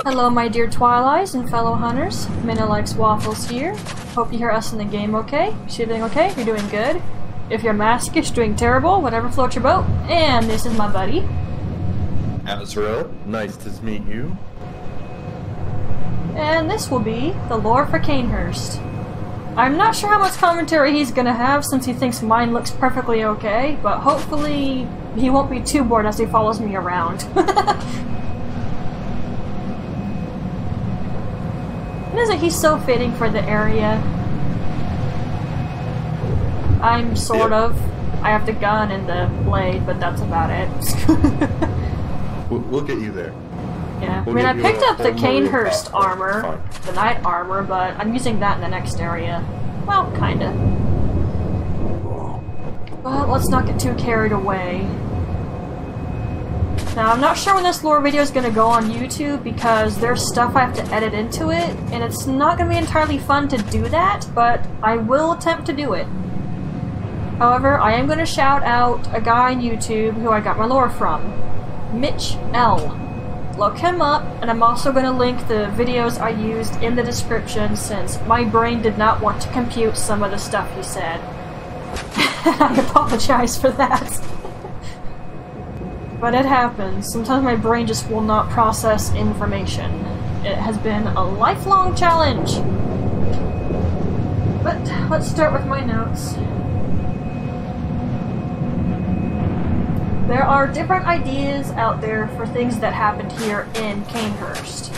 Hello my dear Twilights and fellow hunters, MidnaLikesWaffles here. Hope you hear us in the game okay. Is you doing okay? You're doing good. If you're maskish, doing terrible, whatever floats your boat. And this is my buddy. Azrael, nice to meet you. And this will be the lore for Cainhurst. I'm not sure how much commentary he's gonna have since he thinks mine looks perfectly okay, but hopefully he won't be too bored as he follows me around. Isn't he so fitting for the area? I'm sort of. I have the gun and the blade, but that's about it. We'll get you there. Yeah, We'll I mean, I picked up the Cainhurst Cainhurst Armor, the Knight Armor, but I'm using that in the next area. Well, kinda. But let's not get too carried away. Now, I'm not sure when this lore video is going to go on YouTube because there's stuff I have to edit into it, and it's not going to be entirely fun to do that, but I will attempt to do it. However, I am going to shout out a guy on YouTube who I got my lore from. Mitch L. Look him up, and I'm also going to link the videos I used in the description since my brain did not want to compute some of the stuff he said. I apologize for that. But it happens. Sometimes my brain just will not process information. It has been a lifelong challenge. But let's start with my notes. There are different ideas out there for things that happened here in Cainhurst.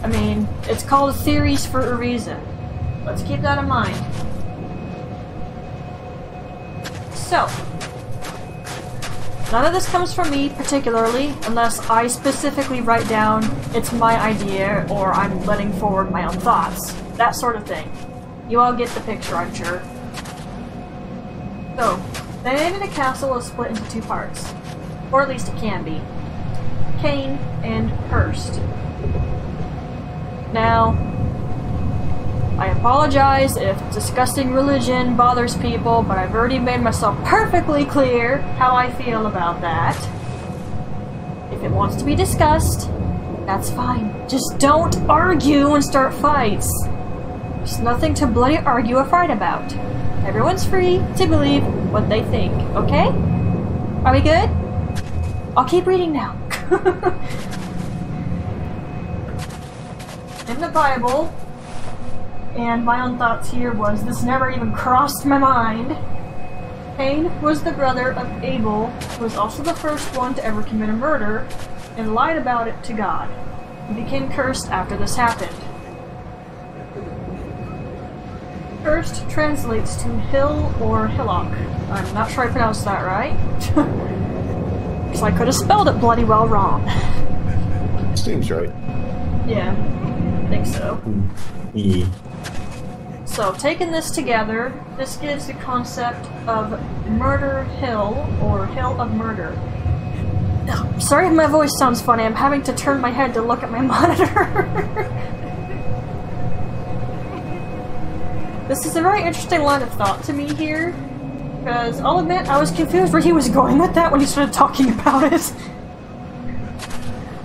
I mean, it's called theories for a reason. Let's keep that in mind. So, none of this comes from me particularly, unless I specifically write down it's my idea or I'm letting forward my own thoughts. That sort of thing. You all get the picture, I'm sure. So, the name of the castle is split into two parts. Or at least it can be. Cain and Hurst. Now, I apologize if discussing religion bothers people, but I've already made myself perfectly clear how I feel about that. If it wants to be discussed, that's fine. Just don't argue and start fights. There's nothing to bloody argue or fight about. Everyone's free to believe what they think, okay? Are we good? I'll keep reading now. In the Bible, and my own thoughts here was, this never even crossed my mind. Cain was the brother of Abel, who was also the first one to ever commit a murder, and lied about it to God. He became cursed after this happened. Cursed translates to hill or hillock. I'm not sure I pronounced that right. Because I could have spelled it bloody well wrong. Seems right. Yeah, I think so. Yeah. So, taking this together, this gives the concept of Murder Hill, or Hill of Murder. Ugh, sorry if my voice sounds funny, I'm having to turn my head to look at my monitor. This is a very interesting line of thought to me here, because I'll admit I was confused where he was going with that when he started talking about it.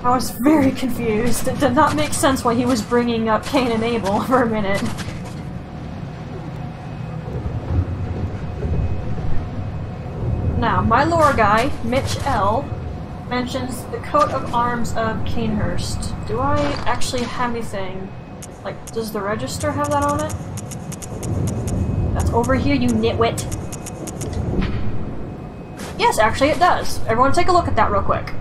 I was very confused. It did not make sense why he was bringing up Cain and Abel for a minute. Now, my lore guy, Mitch L., mentions the coat of arms of Cainhurst. Do I actually have anything? Like, does the register have that on it? That's over here, you nitwit. Yes, actually it does. Everyone take a look at that real quick.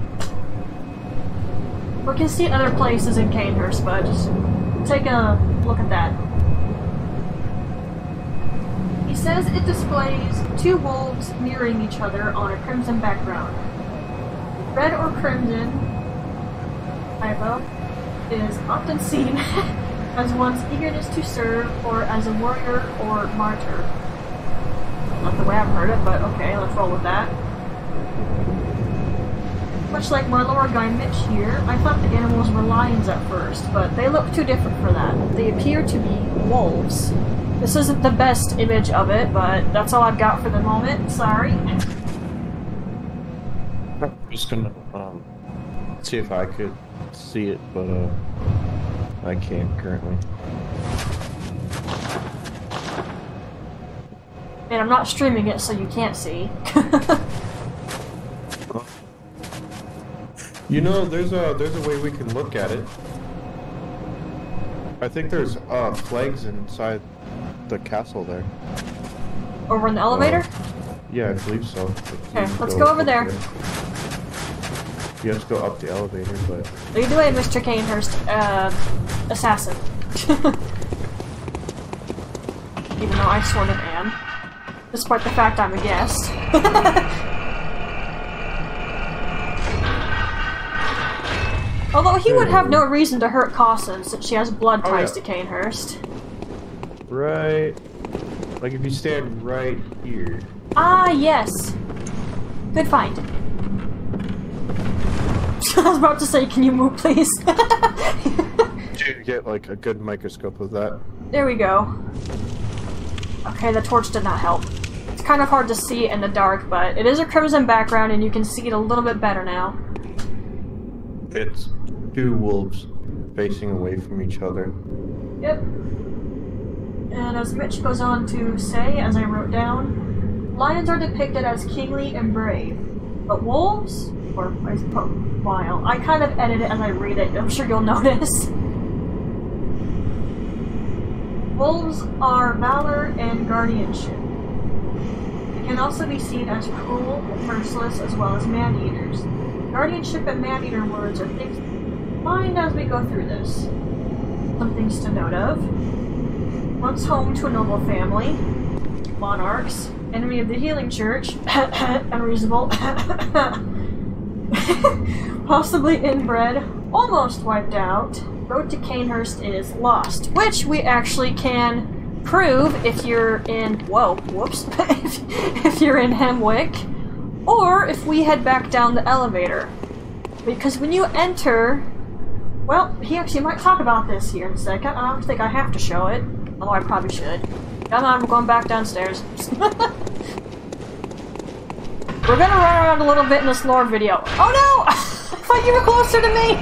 We can see it in other places in Cainhurst, but just take a look at that. He says it displays two wolves mirroring each other on a crimson background. Red or crimson, typo, is often seen as one's eagerness to serve or as a warrior or martyr. Not the way I've heard it, but okay, let's roll with that. Much like my lore guy Mitch here, I thought the animals were lions at first, but they look too different for that. They appear to be wolves. This isn't the best image of it, but that's all I've got for the moment. Sorry. I'm just gonna see if I could see it, but I can't currently. And I'm not streaming it, so you can't see. You know, there's a way we can look at it. I think there's flags inside the castle there. Over in the elevator? Yeah, I believe so. Okay, let's go over there. You have to go up the elevator, but... Lead the way, Mr. Cainhurst, assassin. Even though I sort of am. Despite the fact I'm a guest. Although he would have no reason to hurt Cawson since she has blood ties to Cainhurst. Right. Like if you stand right here. Ah, yes. Good find. I was about to say, can you move, please? To get like a good microscope of that. There we go. Okay, the torch did not help. It's kind of hard to see it in the dark, but it is a crimson background and you can see it a little bit better now. It's two wolves facing away from each other. Yep. And as Mitch goes on to say, as I wrote down, lions are depicted as kingly and brave, but wolves, or I suppose, while I kind of edit it as I read it, I'm sure you'll notice. Wolves are valor and guardianship. They can also be seen as cruel, merciless, as well as man-eaters. Guardianship and man-eater words are things to find as we go through this. Some things to note of. Once home to a noble family. Monarchs. Enemy of the healing church. Unreasonable. Possibly inbred. Almost wiped out. Road to Cainhurst is lost. Which we actually can prove if you're in... Whoa, whoops. if you're in Hemwick. Or if we head back down the elevator. Because when you enter... Well, he actually might talk about this here in a second. I don't think I have to show it. Although I probably should. Come on, we're going back downstairs. We're gonna run around a little bit in this lore video. Oh no! I thought you were closer to me!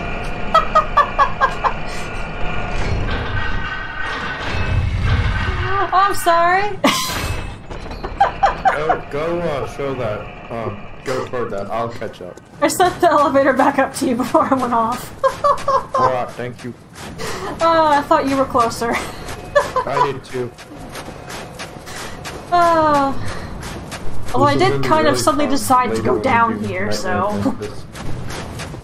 I'm sorry. Go show that. Go toward that. I'll catch up. I sent the elevator back up to you before I went off. Alright, thank you. I thought you were closer. I did too. Although I did kind of suddenly decide to go down here, so...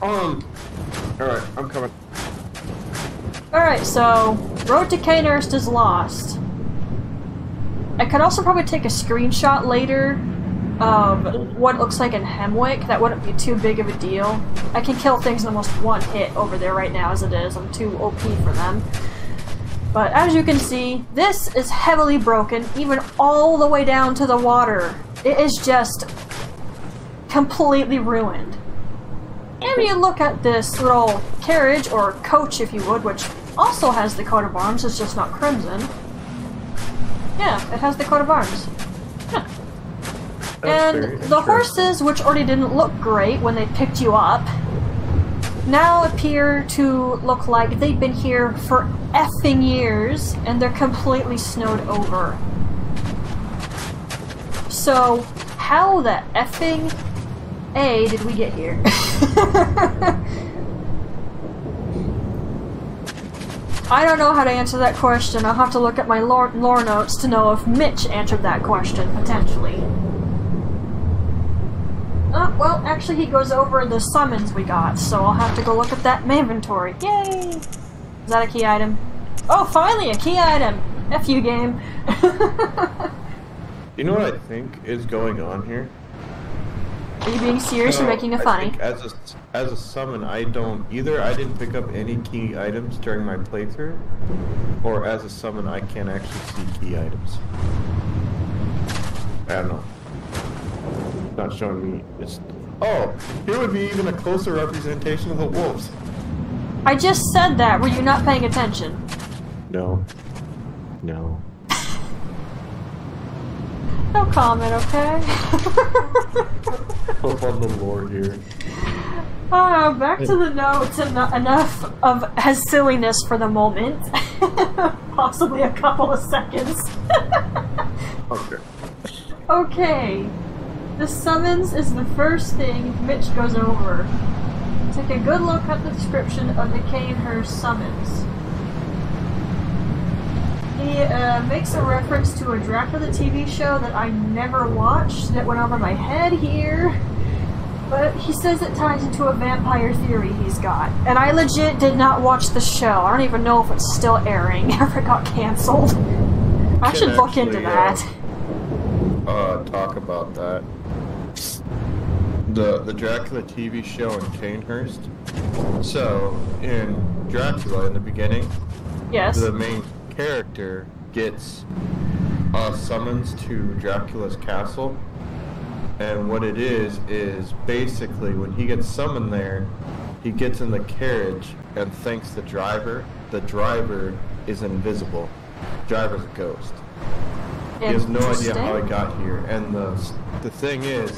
Alright, I'm coming. Alright, so... Road to Cainhurst is lost. I could also probably take a screenshot later of what it looks like in Hemwick. That wouldn't be too big of a deal. I can kill things in almost one hit over there right now as it is. I'm too OP for them. But as you can see, this is heavily broken, even all the way down to the water. It is just completely ruined. And when you look at this little carriage, or coach if you would, which also has the coat of arms, it's just not crimson. Yeah, it has the coat of arms. Huh. And the horses, which already didn't look great when they picked you up, now appear to look like they've been here for effing years, and they're completely snowed over. So, how the effing A did we get here? I don't know how to answer that question. I'll have to look at my lore notes to know if Mitch answered that question, potentially. Well, actually he goes over the summons we got, so I'll have to go look at that in my inventory. Yay! Is that a key item? Oh, finally a key item! F you, game. You know what I think is going on here? Are you being serious or making it funny? As a summon, I didn't pick up any key items during my playthrough, or as a summon, I can't actually see key items. I don't know. It's not showing me. Oh, here would be even a closer representation of the wolves. I just said that. Were you not paying attention? No. No. No comment, okay? Up on the lore here. Back to the notes, and enough of silliness for the moment. Possibly a couple of seconds. Okay. Okay. The summons is the first thing Mitch goes over. Take a good look at the description of the Cainhurst summons. He makes a reference to a Dracula TV show that I never watched that went over my head here. But he says it ties into a vampire theory he's got. And I legit did not watch the show. I don't even know if it's still airing, if it got cancelled. I should look into that. Talk about that. The Dracula TV show in Cainhurst. So, in Dracula, in the beginning, yes, the main character gets summons to Dracula's castle. And what it is basically when he gets summoned there, he gets in the carriage and thanks the driver. The driver is invisible. The driver's a ghost. He has no idea how he got here. And the thing is,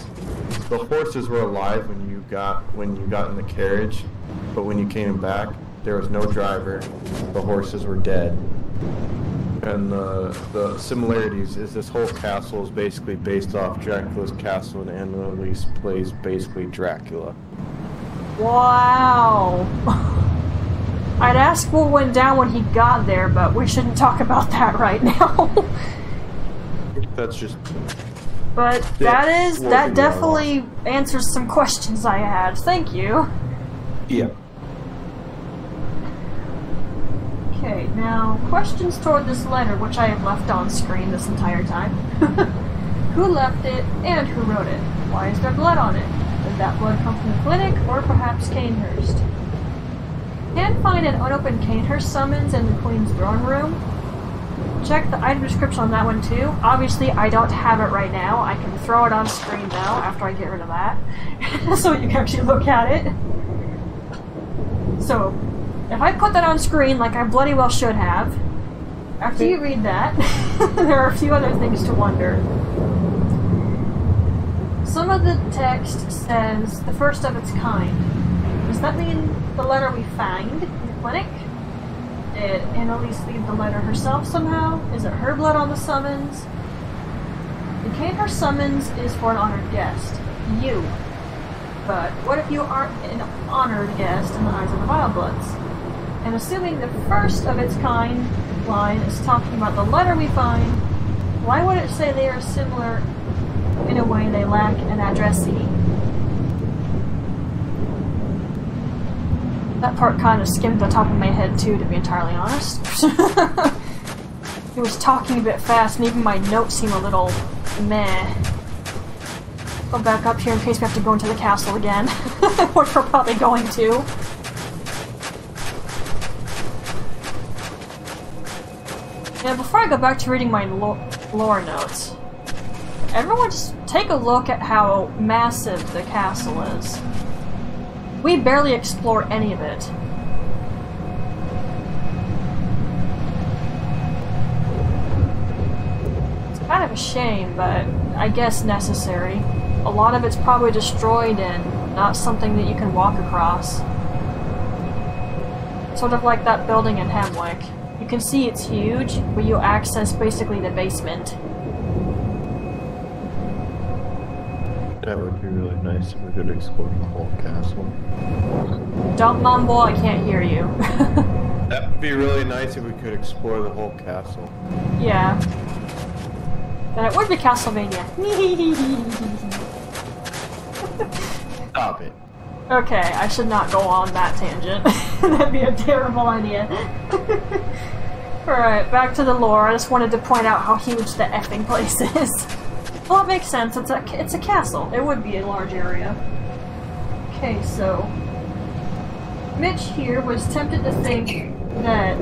the horses were alive when you got in the carriage, but when you came back, there was no driver. The horses were dead. And the similarities is this whole castle is basically based off Dracula's castle, and Annalise plays basically Dracula. Wow. I'd ask what went down when he got there, but we shouldn't talk about that right now. That's just... But that definitely answers some questions I had. Thank you. Yeah. Okay, now, questions toward this letter, which I have left on screen this entire time. Who left it, and who wrote it? Why is there blood on it? Did that blood come from the clinic, or perhaps Cainhurst? Can't find an unopened Cainhurst summons in the Queen's throne room. Check the item description on that one too. Obviously, I don't have it right now. I can throw it on screen though, after I get rid of that. So you can actually look at it. So, if I put that on screen like I bloody well should have, after you read that, there are a few other things to wonder. Some of the text says the first of its kind. Does that mean the letter we find in the clinic? Did Annalise leave the letter herself somehow? Is it her blood on the summons? The Cainhurst summons is for an honored guest. You. But what if you aren't an honored guest in the eyes of the Wildbloods? And assuming the first of its kind line is talking about the letter we find, why would it say they are similar in a way they lack an addressee? That part kind of skimmed the top of my head too, to be entirely honest. It was talking a bit fast, and even my notes seem a little meh. Go back up here in case we have to go into the castle again, which we're probably going to. Yeah, before I go back to reading my lore notes, everyone just take a look at how massive the castle is. We barely explore any of it. It's kind of a shame, but I guess necessary. A lot of it's probably destroyed and not something that you can walk across. Sort of like that building in Hemwick. You can see it's huge, but you access basically the basement. That would be really nice if we could explore the whole castle. Don't mumble, I can't hear you. That would be really nice if we could explore the whole castle. Yeah. Then it would be Castlevania. Stop it. Okay, I should not go on that tangent. That'd be a terrible idea. Alright, back to the lore. I just wanted to point out how huge the effing place is. Well, it makes sense. It's a castle. It would be a large area. Okay, so Mitch here was tempted to think that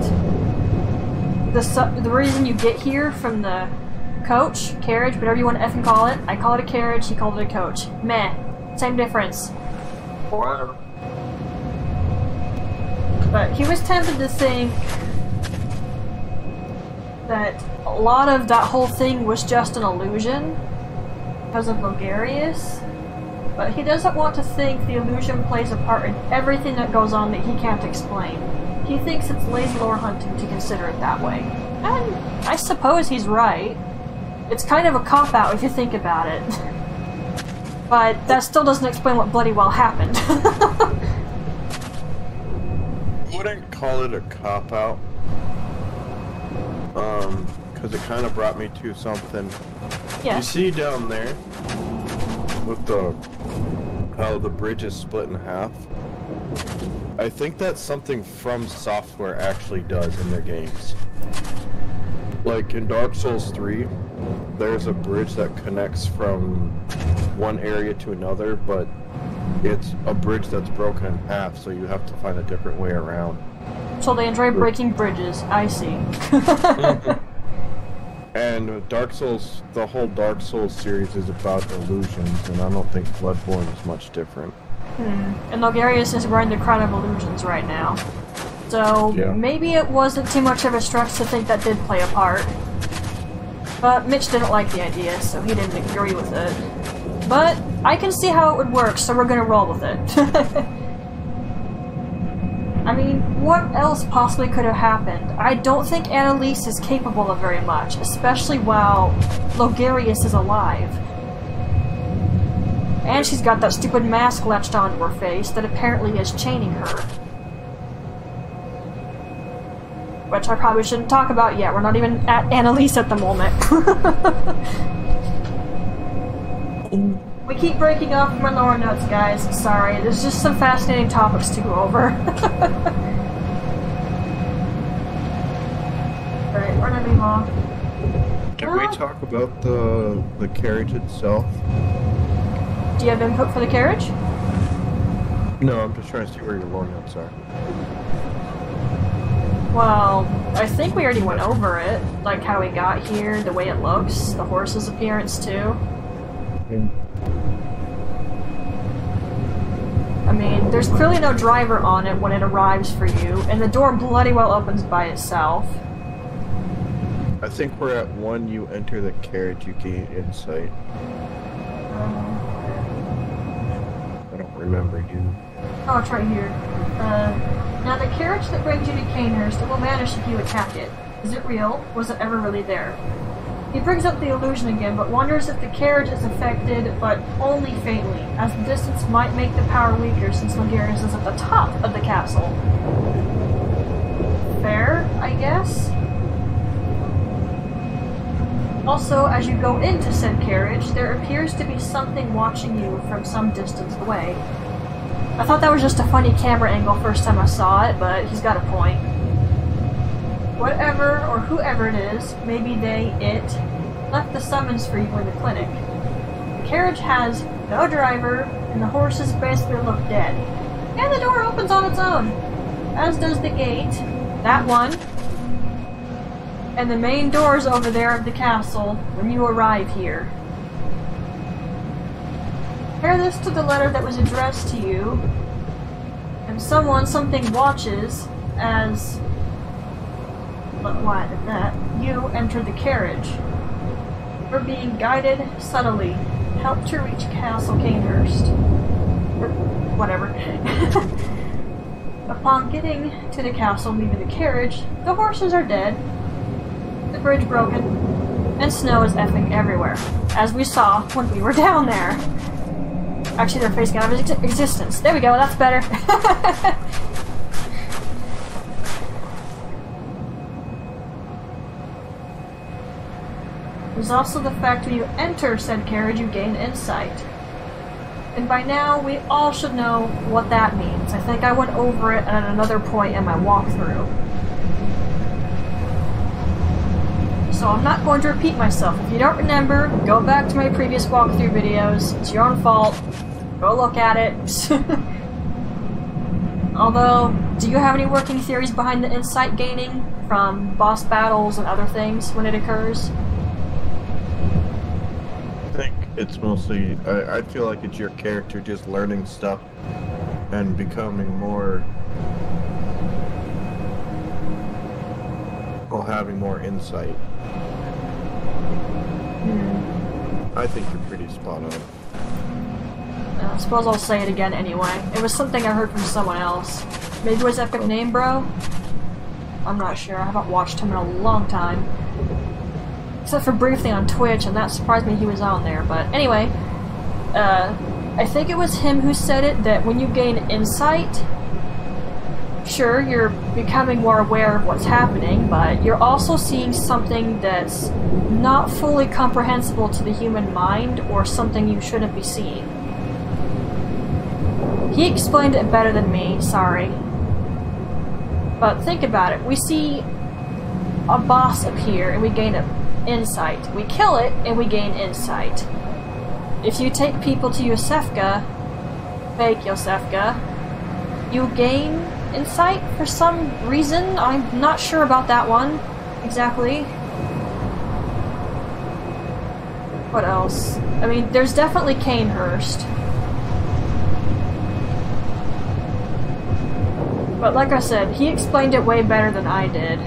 the reason you get here from the coach, carriage, whatever you want to effing call it. I call it a carriage. He called it a coach. Meh. Same difference. Whatever. But he was tempted to think that a lot of that whole thing was just an illusion because of Logarius. but he doesn't want to think the illusion plays a part in everything that goes on that he can't explain. He thinks it's lazy lore hunting to consider it that way. And I suppose he's right. It's kind of a cop-out if you think about it. But that still doesn't explain what bloody well happened. I wouldn't call it a cop-out. Because it kind of brought me to something. Yes. You see down there, with how the bridge is split in half? I think that's something From Software actually does in their games. Like in Dark Souls 3, there's a bridge that connects from one area to another, but it's a bridge that's broken in half, so you have to find a different way around. So they enjoy breaking bridges, I see. And Dark Souls, the whole Dark Souls series is about illusions, and I don't think Bloodborne is much different. And Logarius is wearing the crown of illusions right now. So maybe it wasn't too much of a stretch to think that did play a part. But Mitch didn't like the idea, so he didn't agree with it. But I can see how it would work, so we're gonna roll with it. I mean, what else possibly could have happened? I don't think Annalise is capable of very much, especially while Logarius is alive. And she's got that stupid mask latched onto her face that apparently is chaining her. Which I probably shouldn't talk about yet, we're not even at Annalise at the moment. We keep breaking off from our lower notes, guys. Sorry, there's just some fascinating topics to go over. Alright, we're gonna move on. Can we talk about the carriage itself? Do you have input for the carriage? No, I'm just trying to see where your lower notes are. Well, I think we already went over it. Like how we got here, the way it looks, the horse's appearance too. I mean, there's clearly no driver on it when it arrives for you, and the door bloody well opens by itself. I think we're at one, you enter the carriage, you gain insight. I don't remember you. Oh, it's right here. Now the carriage that brings you to Cainhurst, it will vanish if you attack it. Is it real? Was it ever really there? He brings up the illusion again, but wonders if the carriage is affected, but only faintly, as the distance might make the power weaker since Logarius is at the top of the castle. Fair, I guess? Also, as you go into said carriage, there appears to be something watching you from some distance away. I thought that was just a funny camera angle first time I saw it, but he's got a point. Whatever or whoever it is, maybe it, left the summons for you in the clinic. The carriage has no driver, and the horses basically look dead. And the door opens on its own, as does the gate, that one, and the main doors over there of the castle when you arrive here. Compare this to the letter that was addressed to you, and something watches as... But why did that? You enter the carriage. You're being guided subtly, helped to reach Castle Cainhurst. Or whatever. Upon getting to the castle, leaving the carriage, the horses are dead, the bridge broken, and snow is effing everywhere, as we saw when we were down there. Actually, they're facing out of existence. There we go, that's better. There's also the fact when you enter said carriage, you gain insight. And by now, we all should know what that means. I think I went over it at another point in my walkthrough. So I'm not going to repeat myself. If you don't remember, go back to my previous walkthrough videos. It's your own fault. Go look at it. Although, do you have any working theories behind the insight gaining from boss battles and other things when it occurs? I think it's mostly, I feel like it's your character just learning stuff and becoming more, well, having more insight. I think you're pretty spot on. I suppose I'll say it again anyway. It was something I heard from someone else. Maybe it was Epic Name Bro? I'm not sure. I haven't watched him in a long time. Except for briefly on Twitch, and that surprised me he was on there. But anyway, I think it was him who said it, that when you gain insight, sure, you're becoming more aware of what's happening, but you're also seeing something that's not fully comprehensible to the human mind, or something you shouldn't be seeing. He explained it better than me, sorry. But think about it. We see a boss appear and we gain insight. We kill it and we gain insight. If you take people to Yosefka, fake Yosefka, you gain insight for some reason. I'm not sure about that one exactly. What else? I mean, there's definitely Cainhurst. But like I said, he explained it way better than I did.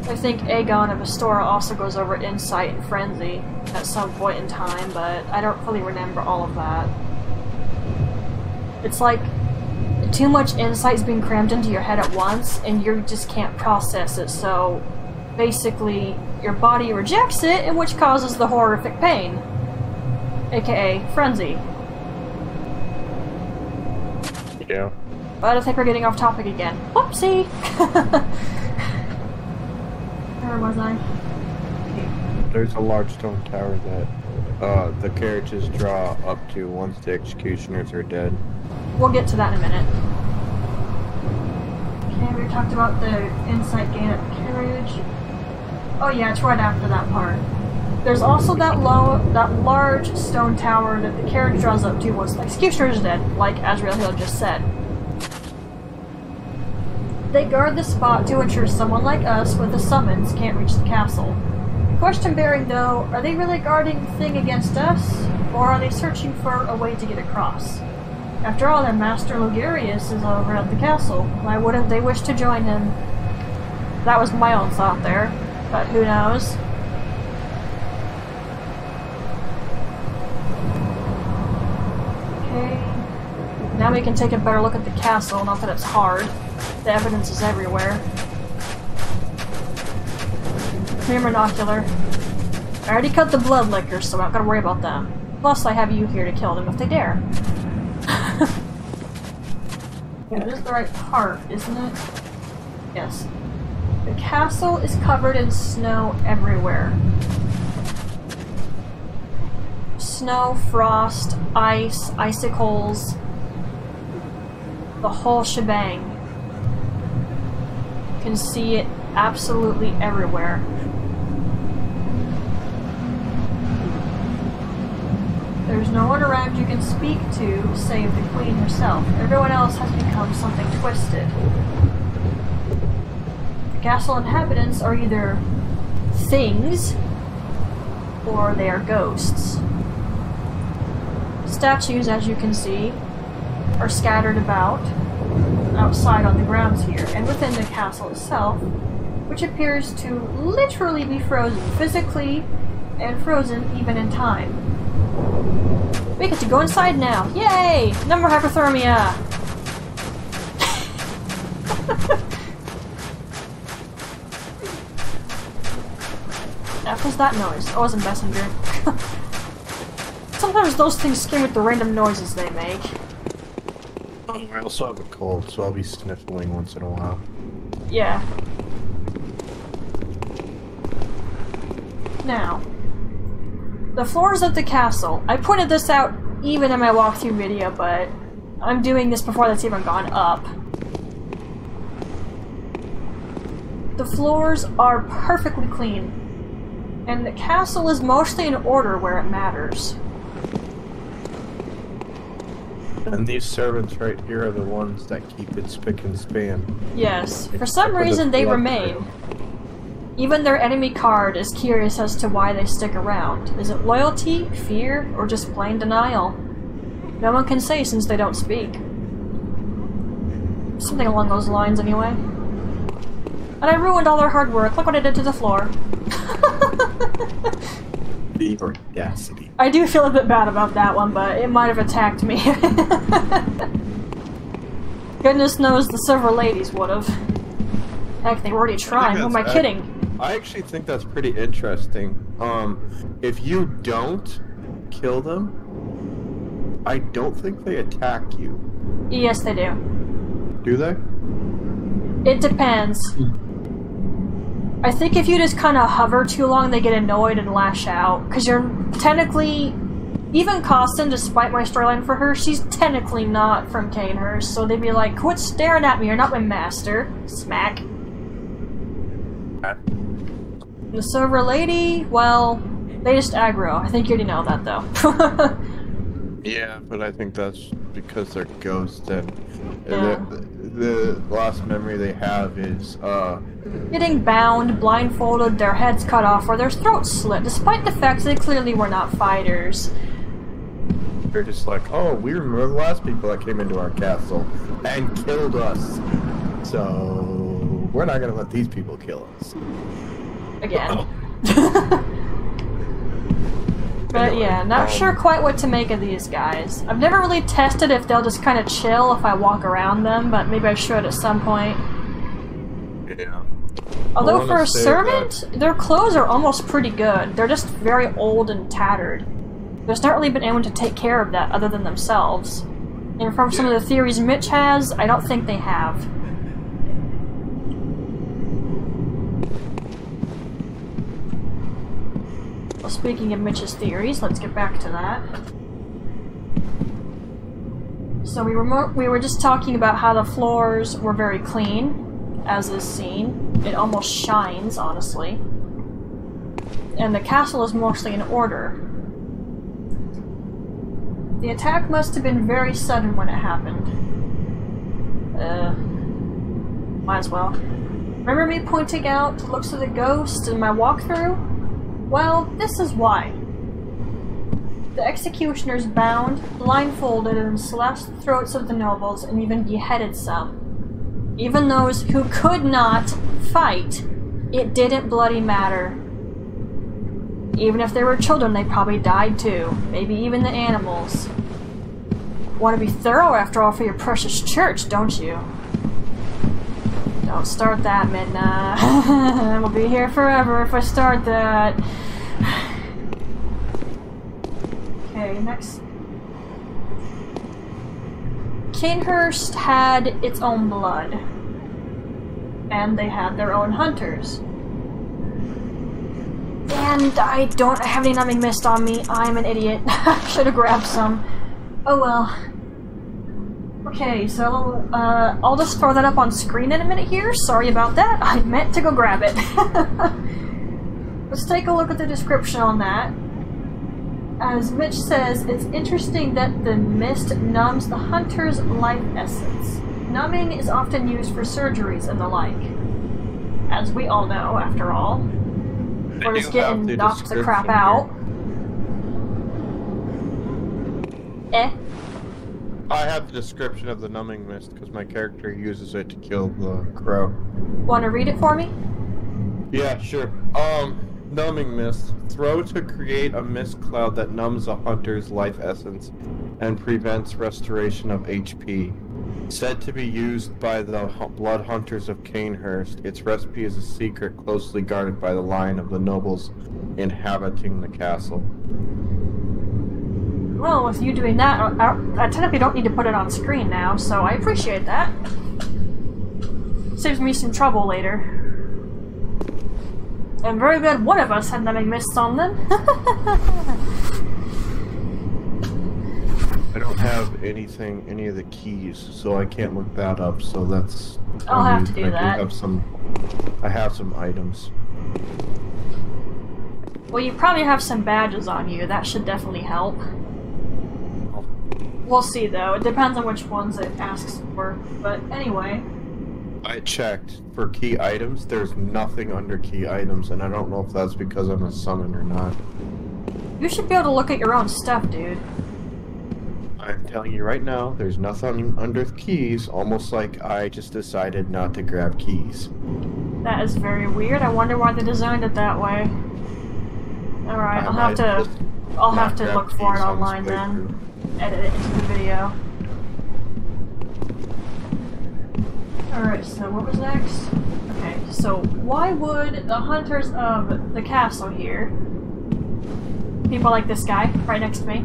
I think Aegon of Astora also goes over Insight and Frenzy at some point in time, but I don't fully remember all of that. It's like too much insight's being crammed into your head at once, and you just can't process it, so basically your body rejects it, and which causes the horrific pain, aka Frenzy. Yeah. But I think we're getting off topic again. Whoopsie! Where was I? There's a large stone tower that the carriages draw up to once the executioners are dead. We'll get to that in a minute. Okay, we talked about the insight gain at the carriage. Oh yeah, it's right after that part. There's also that large stone tower that the carriage draws up to once the executioner is dead, like Azrael Hill just said. They guard the spot to ensure someone like us with a summons can't reach the castle. Question bearing though, are they really guarding the thing against us, or are they searching for a way to get across? After all, their master Logarius is over at the castle. Why wouldn't they wish to join him? That was my own thought there, but who knows? Now we can take a better look at the castle, not that it's hard. The evidence is everywhere. Come here, Monocular. I already cut the blood lickers, so I don't gotta worry about them. Plus, I have you here to kill them if they dare. It is the right part, isn't it? Yes. The castle is covered in snow everywhere. Snow, frost, ice, icicles, the whole shebang. You can see it absolutely everywhere. There's no one around you can speak to save the queen herself. Everyone else has become something twisted. The castle inhabitants are either things or they are ghosts. Statues, as you can see, are scattered about outside on the grounds here, and within the castle itself, which appears to literally be frozen physically and frozen even in time. We get to go inside now! Yay! No more hypothermia! What was that noise? Oh, it was a messenger. Sometimes those things scare me with the random noises they make. I also have a cold, so I'll be sniffling once in a while. Yeah. Now, the floors of the castle. I pointed this out even in my walkthrough video, but I'm doing this before that's even gone up. The floors are perfectly clean, and the castle is mostly in order where it matters. And these servants right here are the ones that keep it spick and span. Yes, for some reason they remain. Even their enemy card is curious as to why they stick around. Is it loyalty, fear, or just plain denial? No one can say since they don't speak. Something along those lines anyway. And I ruined all their hard work. Look what I did to the floor. The audacity. I do feel a bit bad about that one, but it might have attacked me. Goodness knows the several ladies would have. Heck, they were already trying. Who am I kidding? I actually think that's pretty interesting. If you don't kill them, I don't think they attack you. Yes, they do. Do they? It depends. I think if you just kind of hover too long, they get annoyed and lash out. Because you're technically... Even Costin, despite my storyline for her, she's technically not from Cainhurst, so they'd be like, quit staring at me, you're not my master. Smack. The Silver Lady, well, they just aggro. I think you already know that, though. Yeah, but I think that's because they're ghosts, and Yeah. the last memory they have is, Getting bound, blindfolded, their heads cut off, or their throats slit, despite the fact they clearly were not fighters. they're just like, oh, we remember the last people that came into our castle and killed us. So, we're not gonna let these people kill us. Again. But yeah, not sure quite what to make of these guys. I've never really tested if they'll just kind of chill if I walk around them, but maybe I should at some point. Yeah. Although for a servant, their clothes are almost pretty good. They're just very old and tattered. There's not really been anyone to take care of that other than themselves. And from some of the theories Mitch has, I don't think they have. Well, speaking of Mitch's theories, let's get back to that. So we were just talking about how the floors were very clean, as is seen. It almost shines, honestly. And the castle is mostly in order. The attack must have been very sudden when it happened. Might as well. Remember me pointing out looks of the ghost in my walkthrough? Well, this is why. The executioners bound, blindfolded, and slashed the throats of the nobles and even beheaded some. Even those who could not fight, it didn't bloody matter. Even if they were children, they probably died too. Maybe even the animals. Want to be thorough after all for your precious church, don't you? Don't start that, Midna. We'll be here forever if I start that. Okay, next. Cainhurst had its own blood. And they had their own hunters. And I don't have any Numbing Mist on me. I'm an idiot. Should have grabbed some. Oh well. Okay, so I'll just throw that up on screen in a minute here. Sorry about that. I meant to go grab it. Let's take a look at the description on that. As Mitch says, it's interesting that the mist numbs the hunter's life essence. Numbing is often used for surgeries and the like. As we all know, after all. Or just getting knocked the crap out. I have the description of the Numbing Mist because my character uses it to kill the crow. Want to read it for me? Yeah, sure. Numbing Mist. Throw to create a mist cloud that numbs a hunter's life essence and prevents restoration of HP. Said to be used by the blood hunters of Cainhurst, its recipe is a secret closely guarded by the line of the nobles inhabiting the castle. Well, with you doing that, I technically don't need to put it on screen now, so I appreciate that. Saves me some trouble later. And very good one of us had Numbing Mists on them. I don't have anything, any of the keys, so I can't look that up, so that's... I'll have to do that. I have some items. Well, you probably have some badges on you. That should definitely help. We'll see, though. It depends on which ones it asks for. But anyway... I checked for key items. There's nothing under key items, and I don't know if that's because I'm a summon or not. You should be able to look at your own stuff, dude. I'm telling you right now, there's nothing under keys, almost like I just decided not to grab keys. That is very weird. I wonder why they designed it that way. Alright, I'll have to look for it online then. Edit it into the video. Alright, so what was next? Okay, so why would the hunters of the castle here, people like this guy right next to me,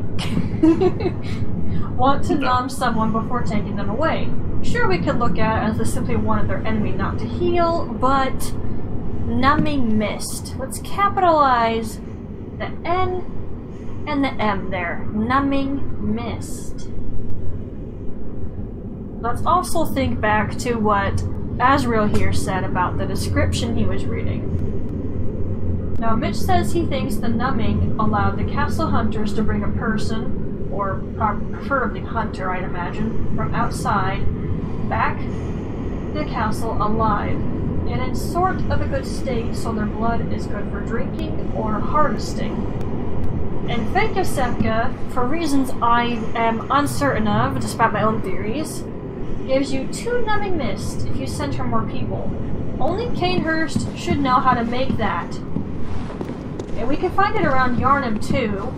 want to numb someone before taking them away? Sure, we could look at it as they simply wanted their enemy not to heal, but Numbing Mist. Let's capitalize the N and the M there. Numbing Mist. Let's also think back to what Azrael here said about the description he was reading. Now, Mitch says he thinks the numbing allowed the castle hunters to bring a person, or preferably hunter, I'd imagine, from outside back to the castle alive, and in sort of a good state so their blood is good for drinking or harvesting. And Fekosefka, for reasons I am uncertain of, despite my own theories, gives you 2 numbing mist if you send her more people. Only Cainhurst should know how to make that. And we can find it around Yarnum too.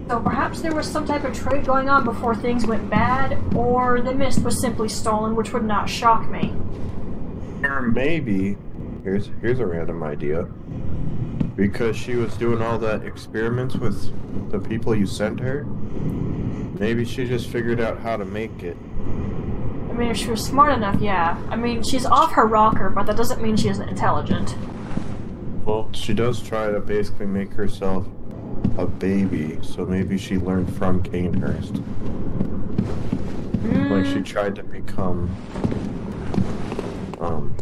So perhaps there was some type of trade going on before things went bad, or the mist was simply stolen, which would not shock me. Or maybe, here's a random idea, because she was doing all that experiments with the people you sent her, maybe she just figured out how to make it. I mean, if she was smart enough, yeah. I mean, she's off her rocker, but that doesn't mean she isn't intelligent. Well, she does try to basically make herself a baby, so maybe she learned from Cainhurst. Like she tried to become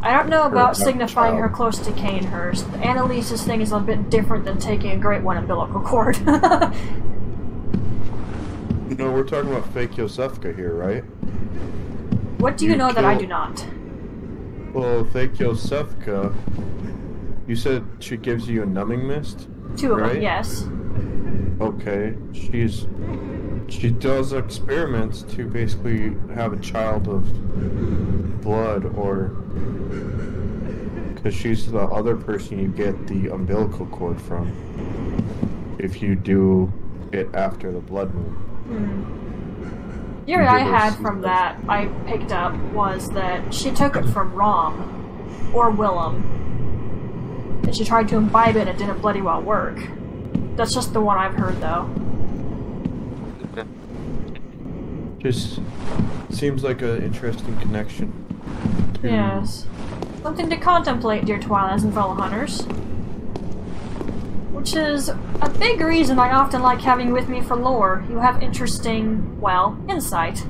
I don't know about signifying her close to Cainhurst. Annalise's thing is a bit different than taking a Great One umbilical cord. No, we're talking about fake Yosefka here, right? What do you know that I do not? Well, fake Yosefka, you said she gives you a numbing mist? 2 of right? them, yes. Okay, she does experiments to basically have a child of blood, or because she's the other person you get the umbilical cord from if you do it after the blood moon. Theory I had from that I picked up was that she took it from Rom or Willem, and she tried to imbibe it and it didn't bloody well work. That's just the one I've heard though. Just seems like an interesting connection. Yes. Something to contemplate, dear Twilight's and fellow hunters. Which is a big reason I often like having you with me for lore. You have interesting, well, insight.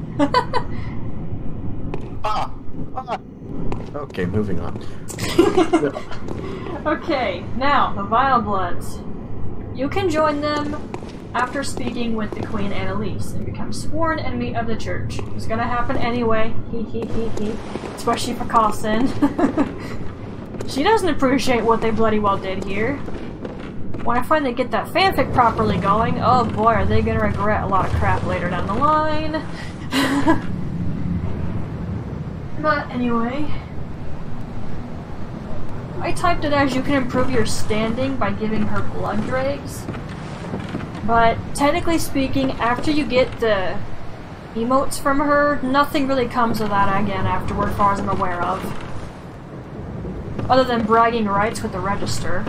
Okay, moving on. Okay, now, the Vile Bloods. You can join them after speaking with the Queen Annalise and become sworn enemy of the church. It's gonna happen anyway. Especially for Carlson. She doesn't appreciate what they bloody well did here. When I finally get that fanfic properly going, oh boy, are they gonna regret a lot of crap later down the line. But anyway, I typed it as you can improve your standing by giving her blood dregs. But technically speaking, after you get the emotes from her, nothing really comes of that again afterward, as far as I'm aware of. Other than bragging rights with the register.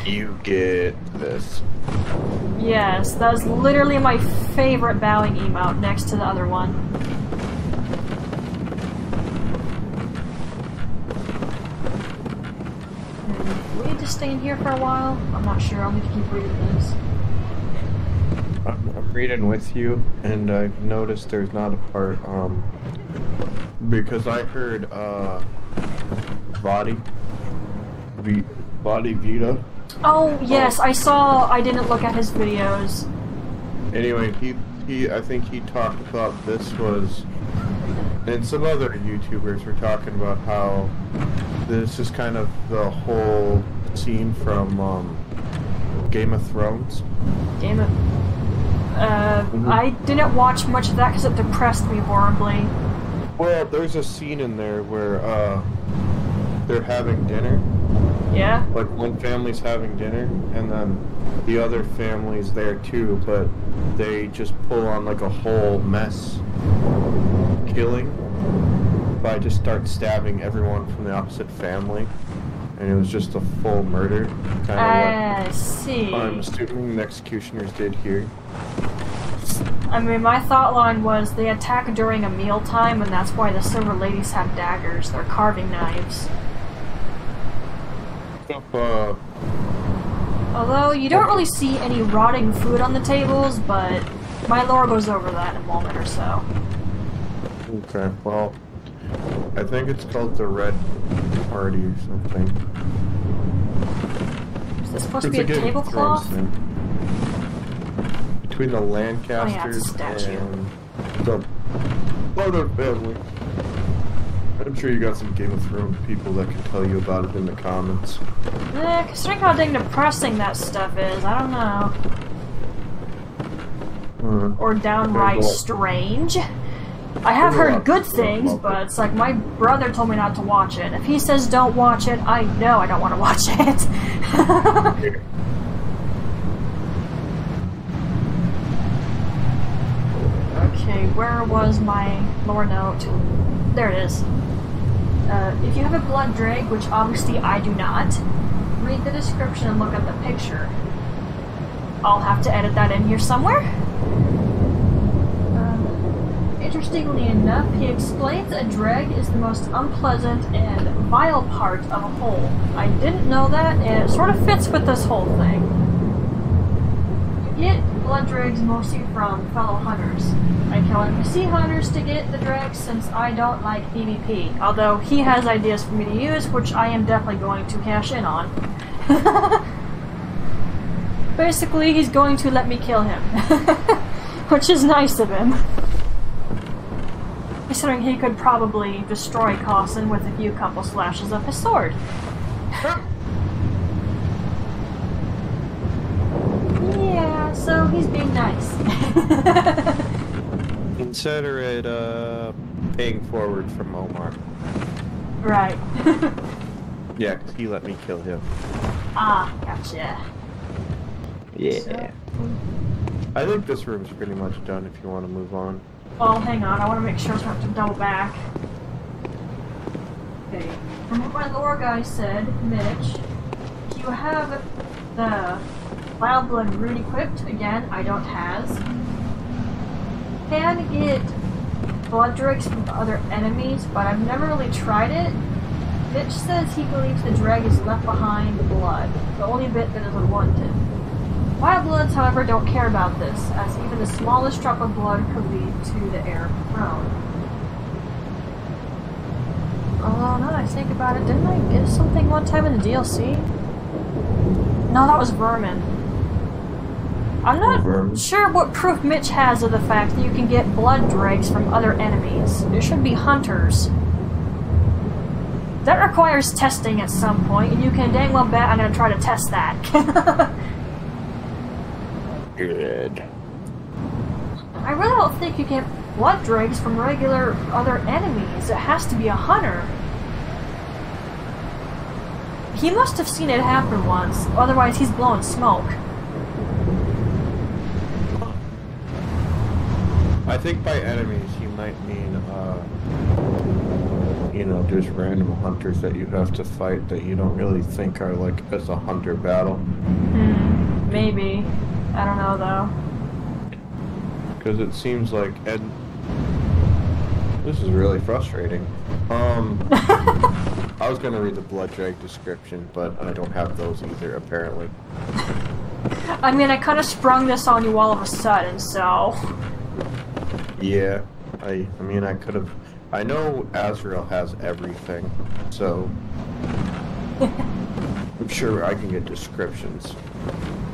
You get this. Yes, that's literally my favorite bowing emote next to the other one. We need to stay in here for a while? I'm not sure, I'll need to keep reading this. I'm reading with you, and I've noticed there's not a part, because I heard, Body Vita. Oh, yes, I saw, I didn't look at his videos. Anyway, I think he talked about this was, and some other YouTubers were talking about how this is kind of the whole scene from, Game of Thrones. I didn't watch much of that because it depressed me horribly. Well, there's a scene in there where, they're having dinner, Yeah? Like, one family's having dinner, and then the other family's there too, but they just pull on like a whole mess killing by just start stabbing everyone from the opposite family. And it was just a full murder. Kind of I see. I'm assuming the executioners did here. I mean, my thought line was they attack during a mealtime, and that's why the silver ladies have daggers. They're carving knives. Although, you don't really see any rotting food on the tables, but my lore goes over that in a moment or so. Okay, well, I think it's called the Red Party or something. Is this supposed to be a tablecloth? Between the Lancasters and the Barnard family. I'm sure you got some Game of Thrones people that can tell you about it in the comments. Considering how dang depressing that stuff is, I don't know. Or downright strange. I have heard good things, but it's like my brother told me not to watch it. If he says don't watch it, I know I don't want to watch it. Okay, where was my lore note? There it is. If you have a blood drake, which obviously I do not, read the description and look at the picture. I'll have to edit that in here somewhere. Interestingly enough, he explains a dreg is the most unpleasant and vile part of a hole. I didn't know that, and it sort of fits with this whole thing. You get blood dregs mostly from fellow hunters. I kill NPC hunters to get the dregs since I don't like PvP, although he has ideas for me to use, which I am definitely going to cash in on. Basically, he's going to let me kill him, which is nice of him. Considering he could probably destroy Cawson with a few couple slashes of his sword. Yeah, so he's being nice. Consider it paying forward from Omar. Right. Yeah, 'cause he let me kill him. Ah, gotcha. Yeah. So, I think this room's pretty much done if you want to move on. well, hang on, I want to make sure I don't have to double back. Okay, from what my lore guy said, Mitch, if you have the Wild Blood Rune equipped, again, I don't has, can get blood drakes from other enemies, but I've never really tried it. Mitch says he believes the drag is left behind blood, the only bit that is unwanted. Wild Bloods, however, don't care about this, as even the smallest drop of blood could lead to the air throne. Although, now that I think about it, didn't I get something one time in the DLC? No, that was Vermin. I'm not sure what proof Mitch has of the fact that you can get blood dregs from other enemies. It should be hunters. That requires testing at some point, and you can dang well bet I'm gonna try to test that. Good. I really don't think you get blood dregs from regular other enemies. It has to be a hunter. He must have seen it happen once, otherwise he's blowing smoke. I think by enemies you might mean, you know, just random hunters that you have to fight that you don't really think are like as a hunter battle. Maybe. I don't know though. Because it seems like this is really frustrating. I was gonna read the blood drag description, but I don't have those either apparently. I mean, I kind of sprung this on you all of a sudden, so... Yeah, I mean, I could have... I know Azrael has everything, so... I'm sure I can get descriptions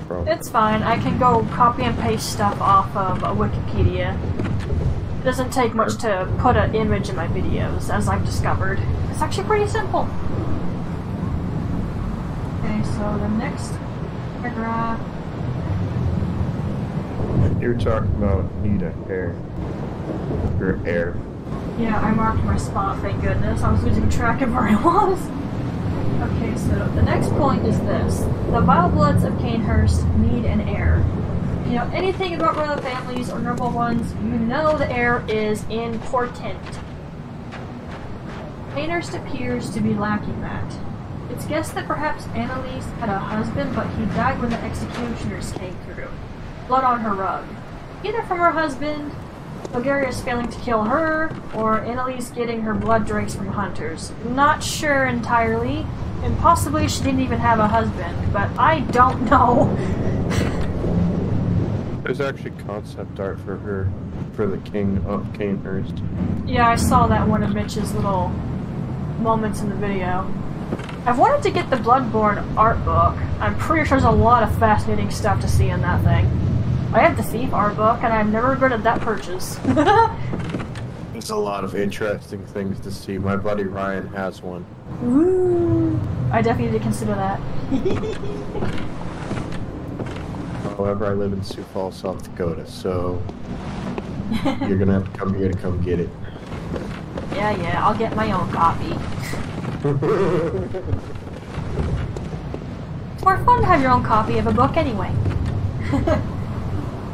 from... It's fine, I can go copy and paste stuff off of Wikipedia. It doesn't take much to put an image in my videos, as I've discovered. It's actually pretty simple. Okay, so the next paragraph... You're talking about need a hair. Or air. Yeah, I marked my spot, thank goodness. I was losing track of where I was. Okay, so the next point is this. The vile bloods of Cainhurst need an heir. If you know anything about royal families or noble ones, you know the heir is important. Cainhurst appears to be lacking that. It's guessed that perhaps Annalise had a husband, but he died when the executioners came through. Blood on her rug. Either from her husband, Logarius failing to kill her, or Annalise getting her blood dregs from hunters. Not sure entirely, and possibly she didn't even have a husband, but I don't know. There's actually concept art for her, for the king of Cainhurst. Yeah, I saw that one of Mitch's little moments in the video. I've wanted to get the Bloodborne art book. I'm pretty sure there's a lot of fascinating stuff to see in that thing. I have the Thief art book, and I've never regretted that purchase. There's a lot of interesting things to see. My buddy Ryan has one. Ooh, I definitely need to consider that. However, I live in Sioux Falls, South Dakota, so you're gonna have to come here to come get it. Yeah, I'll get my own copy. It's more fun to have your own copy of a book anyway.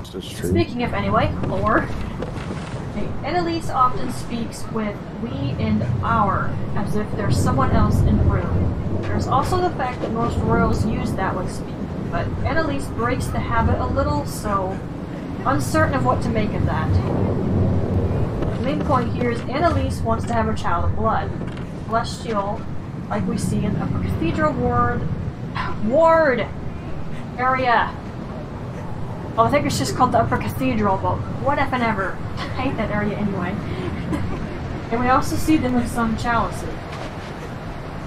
This is true. Speaking of anyway, lore. Annalise often speaks with we and our, as if there's someone else in the room. There's also the fact that most royals use that when speaking, but Annalise breaks the habit a little, so uncertain of what to make of that. The main point here is Annalise wants to have a child of blood. Celestial, like we see in the Upper Cathedral Ward area. Oh, I think it's just called the Upper Cathedral, but what effing ever. I hate that area anyway. And we also see them in some chalices.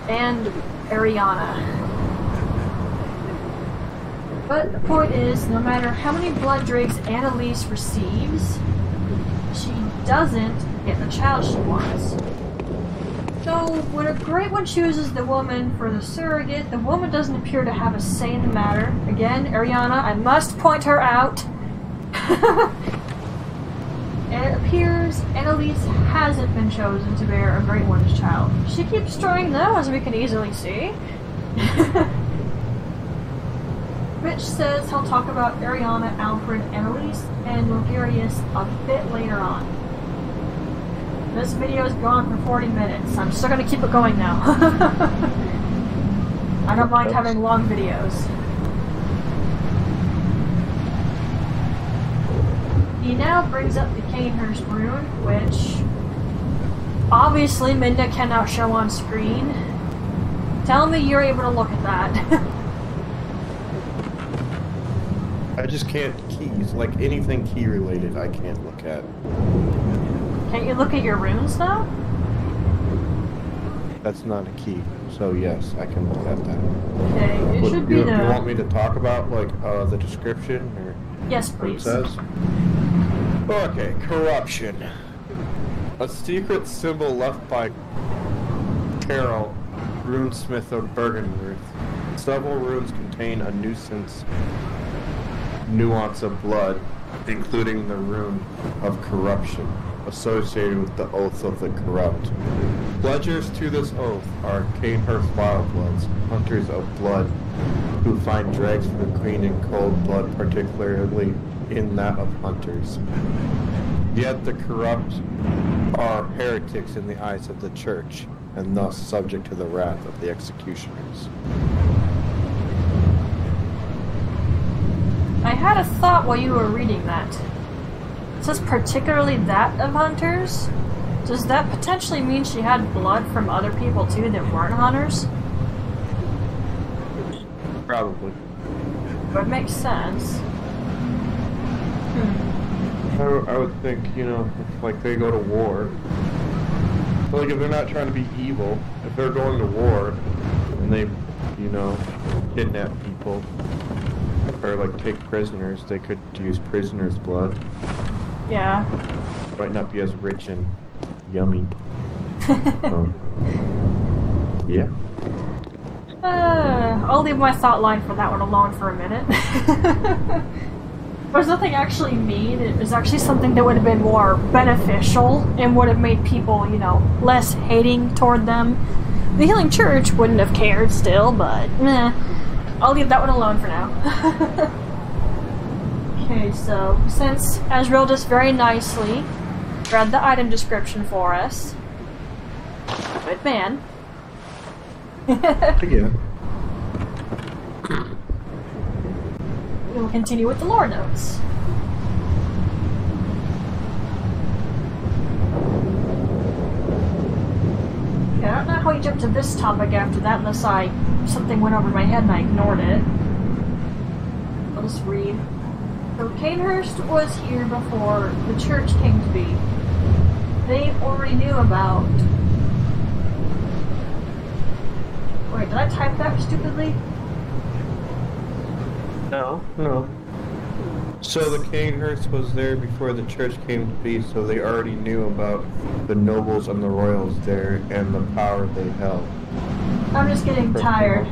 And Ariana. But the point is, no matter how many blood dregs Annalise receives, she doesn't get the child she wants. So, when a Great One chooses the woman for the surrogate, the woman doesn't appear to have a say in the matter. Again, Ariana, I must point her out. And it appears Annalise hasn't been chosen to bear a Great One's child. She keeps trying though, as we can easily see. Rich says he'll talk about Ariana, Alfred, Annalise, and Logarius a bit later on. This video is gone for 40 minutes. I'm still gonna keep it going now. I don't mind having long videos. He now brings up the Cainhurst Rune, which obviously Midna cannot show on screen. Tell me you're able to look at that. I just can't keys, like anything key related I can't look at. Can't you look at your runes now? That's not a key, so yes, I can look at that. Okay, it should be you the... You want me to talk about, like, the description, or Yes, what it please. says? Okay, corruption. A secret symbol left by Carol, runesmith of Bergenworth. Several runes contain a nuance of blood, including the rune of corruption, associated with the oath of the corrupt. Pledgers to this oath are Cainhurst Wildbloods, hunters of blood, who find dregs for the queen in cold blood, particularly in that of hunters. Yet the corrupt are heretics in the eyes of the church, and thus subject to the wrath of the executioners. I had a thought while you were reading that. It says particularly that of hunters? Does that potentially mean she had blood from other people too that weren't hunters? Probably. But it makes sense. I would think, you know, if, like, they go to war. So, like, if they're not trying to be evil, if they're going to war, and they, you know, kidnap people, or, like, take prisoners, they could use prisoners' blood. Yeah. Might not be as rich and yummy. Yeah. I'll leave my thought line for that one alone for a minute. There's nothing actually mean. It was actually something that would have been more beneficial and would have made people, you know, less hating toward them. The Healing Church wouldn't have cared still, but I'll leave that one alone for now. Okay, so since Azrael just very nicely read the item description for us, good man. Yeah. We will continue with the lore notes. Yeah, I don't know how you jumped to this topic after that unless something went over my head and I ignored it. I'll just read. So Cainhurst was here before the church came to be. They already knew about... Wait, did I type that stupidly? No. So the Cainhurst was there before the church came to be, so they already knew about the nobles and the royals there and the power they held. I'm just getting tired.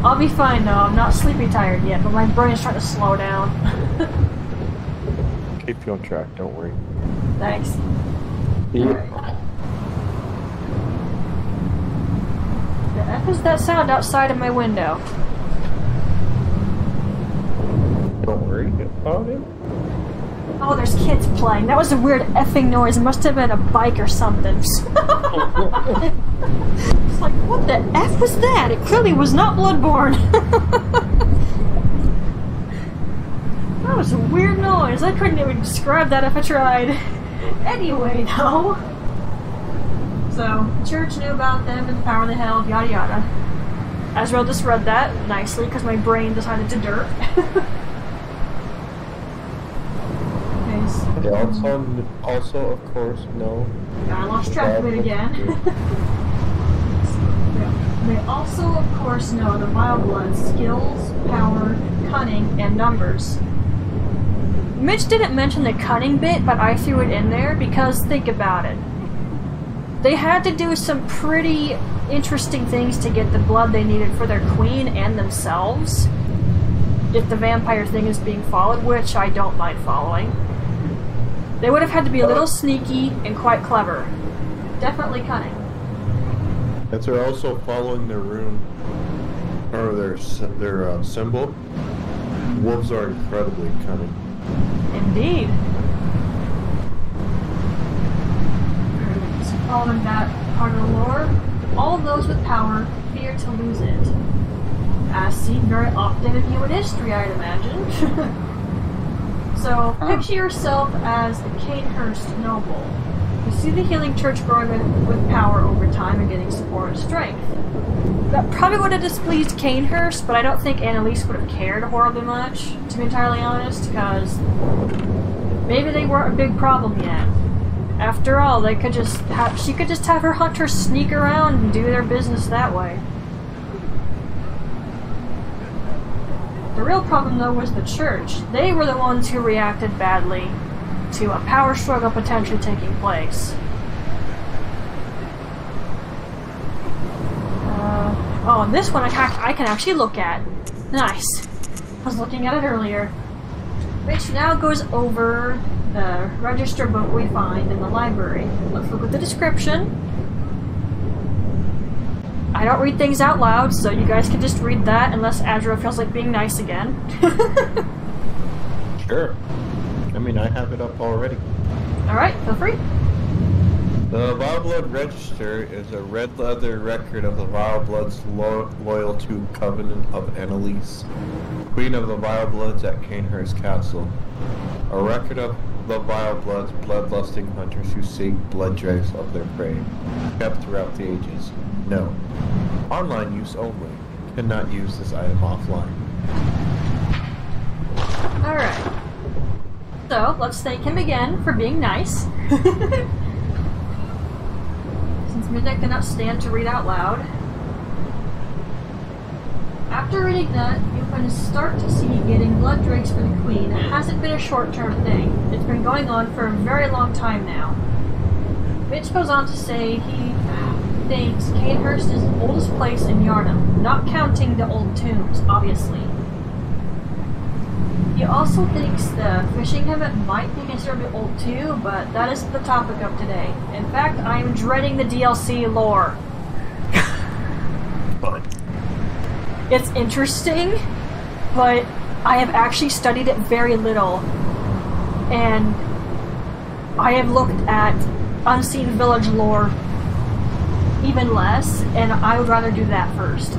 I'll be fine though, I'm not sleepy tired yet, but my brain is trying to slow down. Keep you on track, don't worry. Thanks. Yeah. Right. The F is that sound outside of my window? Don't worry about it. Oh, there's kids playing. That was a weird effing noise. It must have been a bike or something. It's like, what the F was that? It clearly was not Bloodborne. That was a weird noise. I couldn't even describe that if I tried. Anyway, though. So, the church knew about them and the power they held, yada yada. Azrael just read that nicely because my brain decided to dirt. They also, of course, know. I lost track of it again. They also, of course, know the Vileblood's skills, power, cunning, and numbers. Mitch didn't mention the cunning bit, but I threw it in there because think about it. They had to do some pretty interesting things to get the blood they needed for their queen and themselves. If the vampire thing is being followed, which I don't mind following. They would have had to be a little sneaky and quite clever. Definitely cunning. As they're also following their rune, or their symbol, wolves are incredibly cunning. Indeed. So following that part of the lore, all those with power fear to lose it. As seen very often in human history, I'd imagine. So, picture yourself as a Cainhurst noble. You see the healing church growing with power over time and getting support and strength. That probably would have displeased Cainhurst, but I don't think Annalise would have cared horribly much, to be entirely honest, because maybe they weren't a big problem yet. After all, she could just have her hunters sneak around and do their business that way. The real problem, though, was the church. They were the ones who reacted badly to a power struggle potentially taking place. Oh, and this one I can actually look at. Nice. I was looking at it earlier. Which now goes over the register book we find in the library. Let's look at the description. I don't read things out loud, so you guys can just read that unless Azrael feels like being nice again. Sure. I mean, I have it up already. Alright, feel free. The Vileblood Register is a red leather record of the Vilebloods loyal to Covenant of Annalise, Queen of the Vilebloods at Cainhurst Castle. A record of the Vilebloods, bloodlusting hunters who seek blood dregs of their prey, kept throughout the ages. No. Online use only. Cannot use this item offline. Alright. So, let's thank him again for being nice. Since Midnight cannot stand to read out loud. After reading that, you can start to see getting blood dregs for the Queen hasn't been a short-term thing. It's been going on for a very long time now. Mitch goes on to say he thinks Cainhurst is the oldest place in Yharnam, not counting the old tombs, obviously. He also thinks the fishing habit might be considered old too, but that isn't the topic of today. In fact, I am dreading the DLC lore. butt. It's interesting, but I have actually studied it very little. And I have looked at Unseen Village lore even less, and I would rather do that first.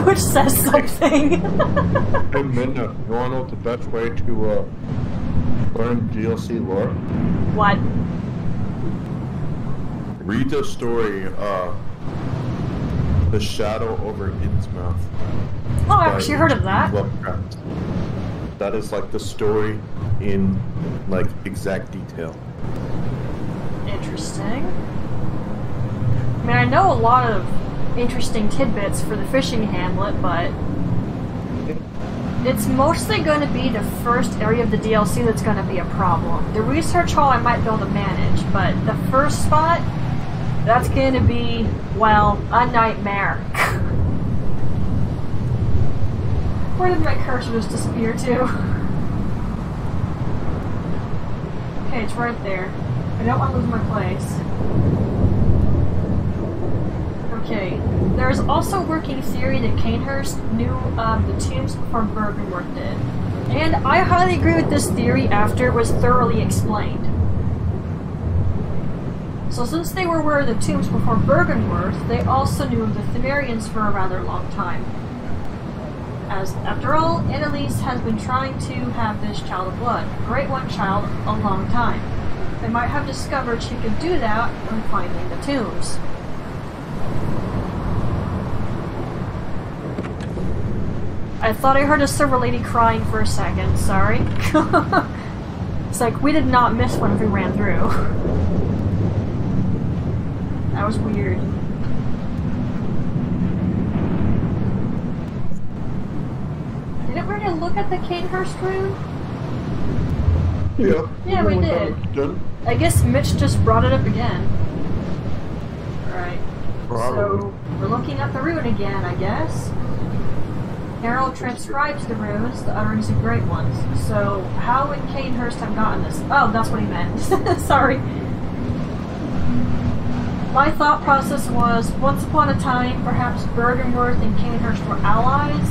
Which says something. Hey Midna, you wanna know what the best way to learn DLC lore? What? Read the story, The Shadow over Innsmouth. Oh, I've actually heard of that. Lovecraft. That is like the story in like exact detail. Interesting. I mean, I know a lot of interesting tidbits for the fishing hamlet, but it's mostly going to be the first area of the DLC that's going to be a problem. The research hall I might be able to manage, but the first spot, that's going to be, well, a nightmare. Where did my cursor just disappear to? Okay, it's right there. I don't want to lose my place. Okay, there's also working theory that Cainhurst knew the tombs before Bergenworth did. And I highly agree with this theory after it was thoroughly explained. So since they were aware of the tombs before Bergenworth, they also knew of the Themerians for a rather long time. As, after all, Annalise has been trying to have this child of blood, Great One Child, a long time. They might have discovered she could do that when finding the tombs. I thought I heard a server lady crying for a second, sorry. It's like, we did not miss one if we ran through. That was weird. Didn't we already look at the Cainhurst Rune? Yeah. Yeah, we did. Done. I guess Mitch just brought it up again. Alright. Probably. So, we're looking at the rune again, I guess. Harold transcribes the runes, the utterings of great ones. So, how would Cainhurst have gotten this? Oh, that's what he meant. Sorry. My thought process was, once upon a time, perhaps Bergenworth and Cainhurst were allies.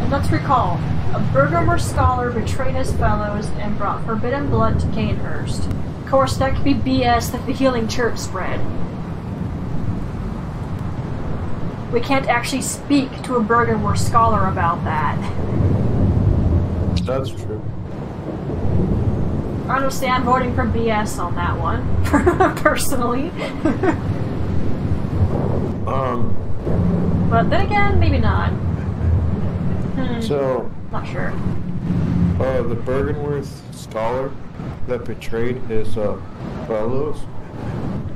And let's recall, a Bergenworth scholar betrayed his fellows and brought forbidden blood to Cainhurst. Of course, that could be BS that the Healing Church spread. We can't actually speak to a Bergenworth scholar about that. That's true. I understand voting for BS on that one, personally. But then again, maybe not. So, Not sure. the Bergenworth scholar that betrayed his fellows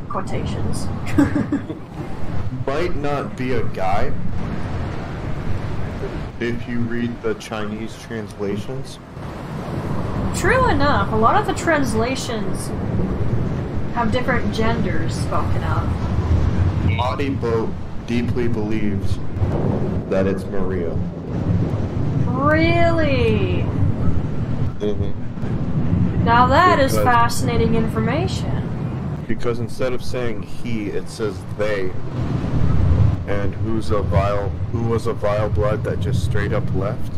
Quotations. might not be a guy if you read the Chinese translations. True enough, a lot of the translations have different genders spoken of. Boat deeply believes that it's Maria. Really? Mm-hmm. Now that is fascinating information. Because instead of saying he, it says they. And who was a vile blood that just straight up left?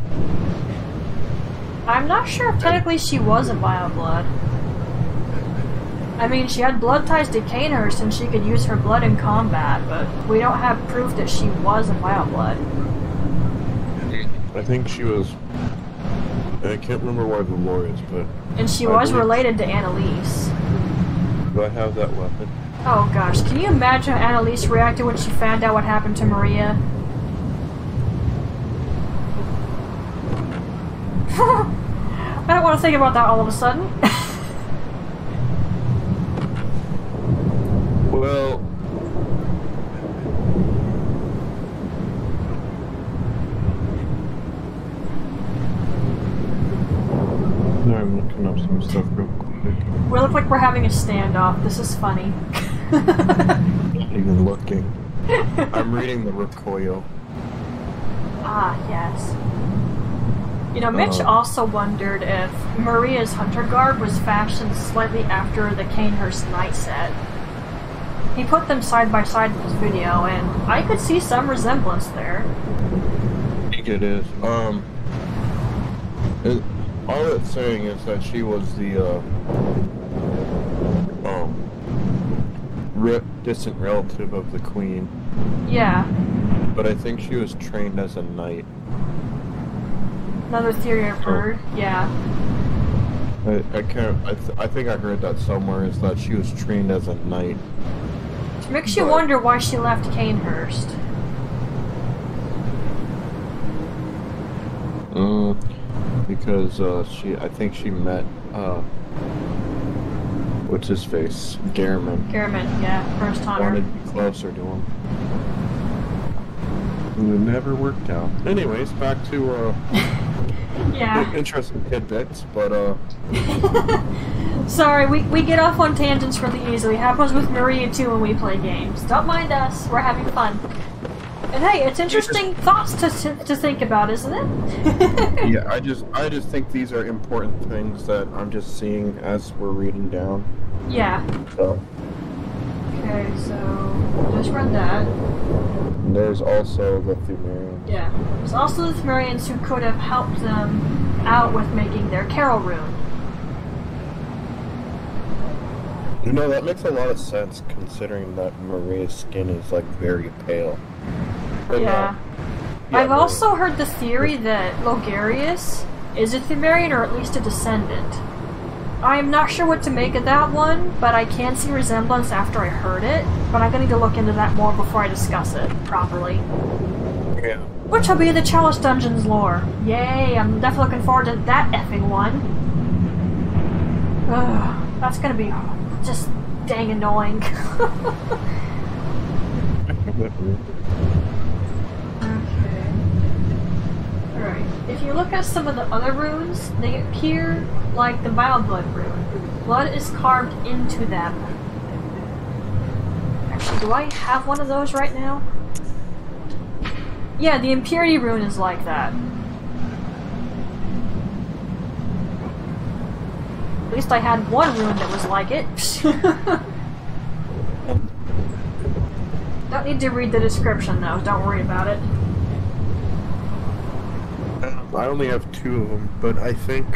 I'm not sure if technically she was a vile blood. I mean, she had blood ties to Cainhurst and she could use her blood in combat, but we don't have proof that she was a vile blood. I think she was... I can't remember why the lore is, but... And she was related to Annalise. Do I have that weapon? Oh gosh, can you imagine how Annalise reacted when she found out what happened to Maria? I don't want to think about that all of a sudden. Well... I'm looking up some stuff real quick. We look like we're having a standoff. This is funny. Not even looking. I'm reading the Recoil. Ah, yes. You know, Mitch also wondered if Maria's hunter garb was fashioned slightly after the Cainhurst knight set. He put them side by side in his video, and I could see some resemblance there. I think it is. All it's saying is that she was the distant relative of the queen. Yeah. But I think she was trained as a knight. Another theory I've heard. Yeah. I think I heard that somewhere, is that she was trained as a knight. It makes you wonder why she left Cainhurst. Because I think she met what's his face? Gehrman. Gehrman, yeah, first hunter. Wanted to be closer to him. And it never worked out. Anyways, back to yeah. interesting tidbits, but sorry, we get off on tangents really easily. Happens with Maria too when we play games. Don't mind us, we're having fun. And hey, it's interesting thoughts to think about, isn't it? yeah, I just think these are important things that I'm just seeing as we're reading down. Yeah. So. Okay, so just read that. And there's also the Thumerians. Yeah. There's also the Thumerians who could have helped them out with making their Carol Rune. You know, that makes a lot of sense considering that Maria's skin is like very pale. Yeah. I've also heard the theory that Logarius is a Thumerian, or at least a descendant. I'm not sure what to make of that one, but I can see resemblance after I heard it, but I'm going to need to look into that more before I discuss it properly. Yeah. Which will be the Chalice Dungeons lore. Yay, I'm definitely looking forward to that effing one. Ugh, that's going to be just dang annoying. Alright, if you look at some of the other runes, they appear like the Vile Blood rune. Blood is carved into them. Actually, do I have one of those right now? Yeah, the Impurity Rune is like that. At least I had one rune that was like it. Don't need to read the description though, don't worry about it. I only have 2 of them, but I think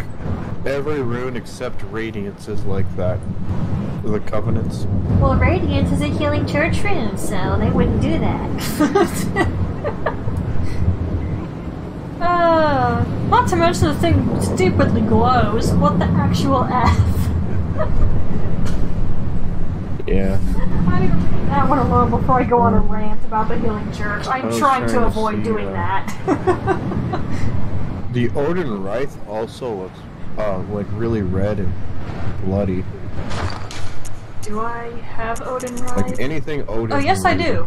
every rune except Radiance is like that. The Covenants. Well, Radiance is a healing church rune, so they wouldn't do that. Not to mention the thing stupidly glows. What the actual F? Yeah. I need to read that one alone before I go on a rant about the healing church. I'm trying to avoid doing that. The Odin Wraith also looks like really red and bloody. Do I have Odin Wraith? Like anything Odin. Oh yes, I do.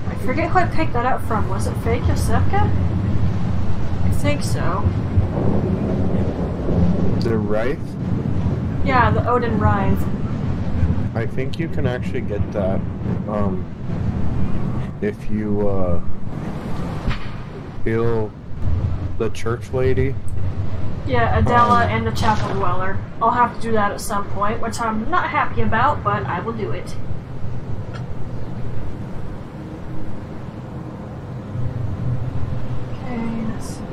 I forget who I picked that up from. Was it Fake Yosefka? I think so. The Wraith? Yeah, the Odin Wraith. I think you can actually get that if you heal the church lady. Yeah, Adela and the Chapel Dweller. I'll have to do that at some point, which I'm not happy about, but I will do it. Okay, let's see.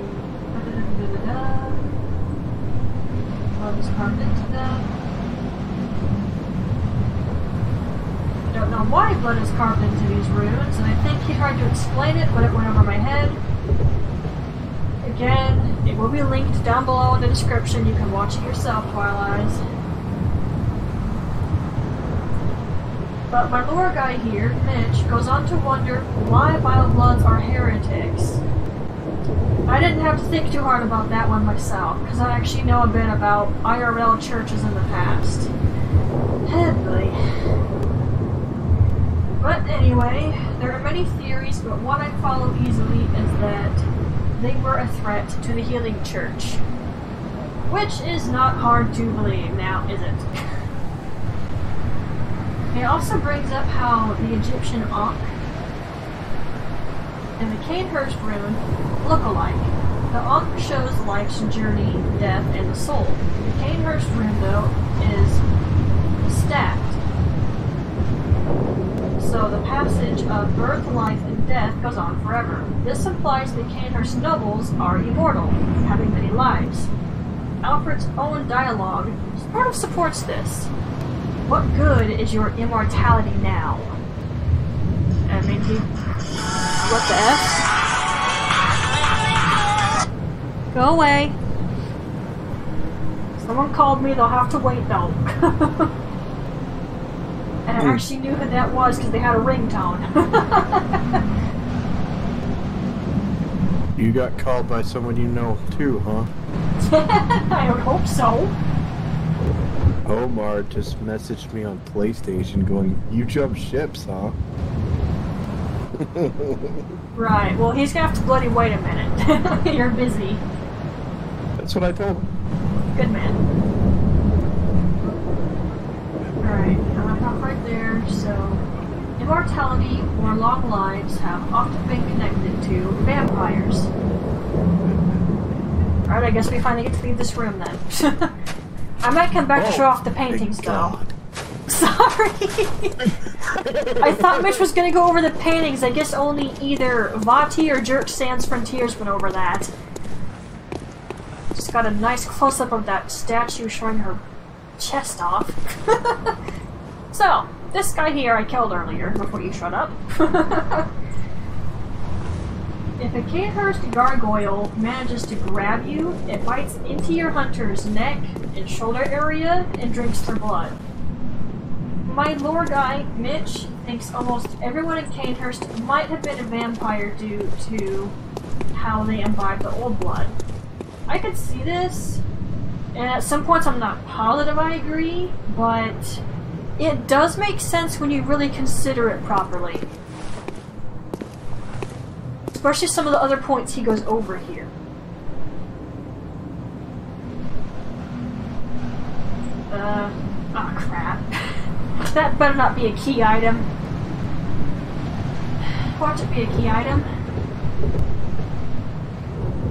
I'll just carve into that. I don't know why blood is carved into these runes, and I think he tried to explain it, but it went over my head. Again, it will be linked down below in the description. You can watch it yourself, Twilights. But my lore guy here, Mitch, goes on to wonder why Vile Bloods are heretics. I didn't have to think too hard about that one myself, because I actually know a bit about IRL churches in the past. Oh boy. But anyway, there are many theories, but one I follow easily is that they were a threat to the healing church. Which is not hard to believe now, is it? It also brings up how the Egyptian Ankh and the Cainhurst Rune look alike. The Ankh shows life's journey, death, and the soul. The Cainhurst Rune, though, is stacked. So the passage of birth, life, and death goes on forever. This implies the Cainhurst nobles are immortal, having many lives. Alfred's own dialogue sort of supports this. What good is your immortality now? I mean, what the F? Go away. Someone called me, they'll have to wait though. And I actually knew who that was because they had a ringtone. You got called by someone you know too, huh? I would hope so. Omar just messaged me on PlayStation going, "You jump ships, huh?" Right, well he's gonna have to bloody wait a minute. You're busy. That's what I told him. Good man. Alright, I'm up right there, so immortality or long lives have often been connected to vampires. Alright, I guess we finally get to leave this room then. I might come back to show off the paintings though. Sorry! I thought Mitch was gonna go over the paintings. I guess only either Vati or Jerk Sans Frontiers went over that. Just got a nice close-up of that statue showing her chest off. So, this guy here I killed earlier before you shut up. If a Cainhurst Gargoyle manages to grab you, it bites into your hunter's neck and shoulder area and drinks their blood. My lore guy, Mitch, thinks almost everyone in Cainhurst might have been a vampire due to how they imbibed the old blood. I could see this, and at some points I'm not positive I agree, but it does make sense when you really consider it properly. Especially some of the other points he goes over here. Oh crap. That better not be a key item. Watch it be a key item.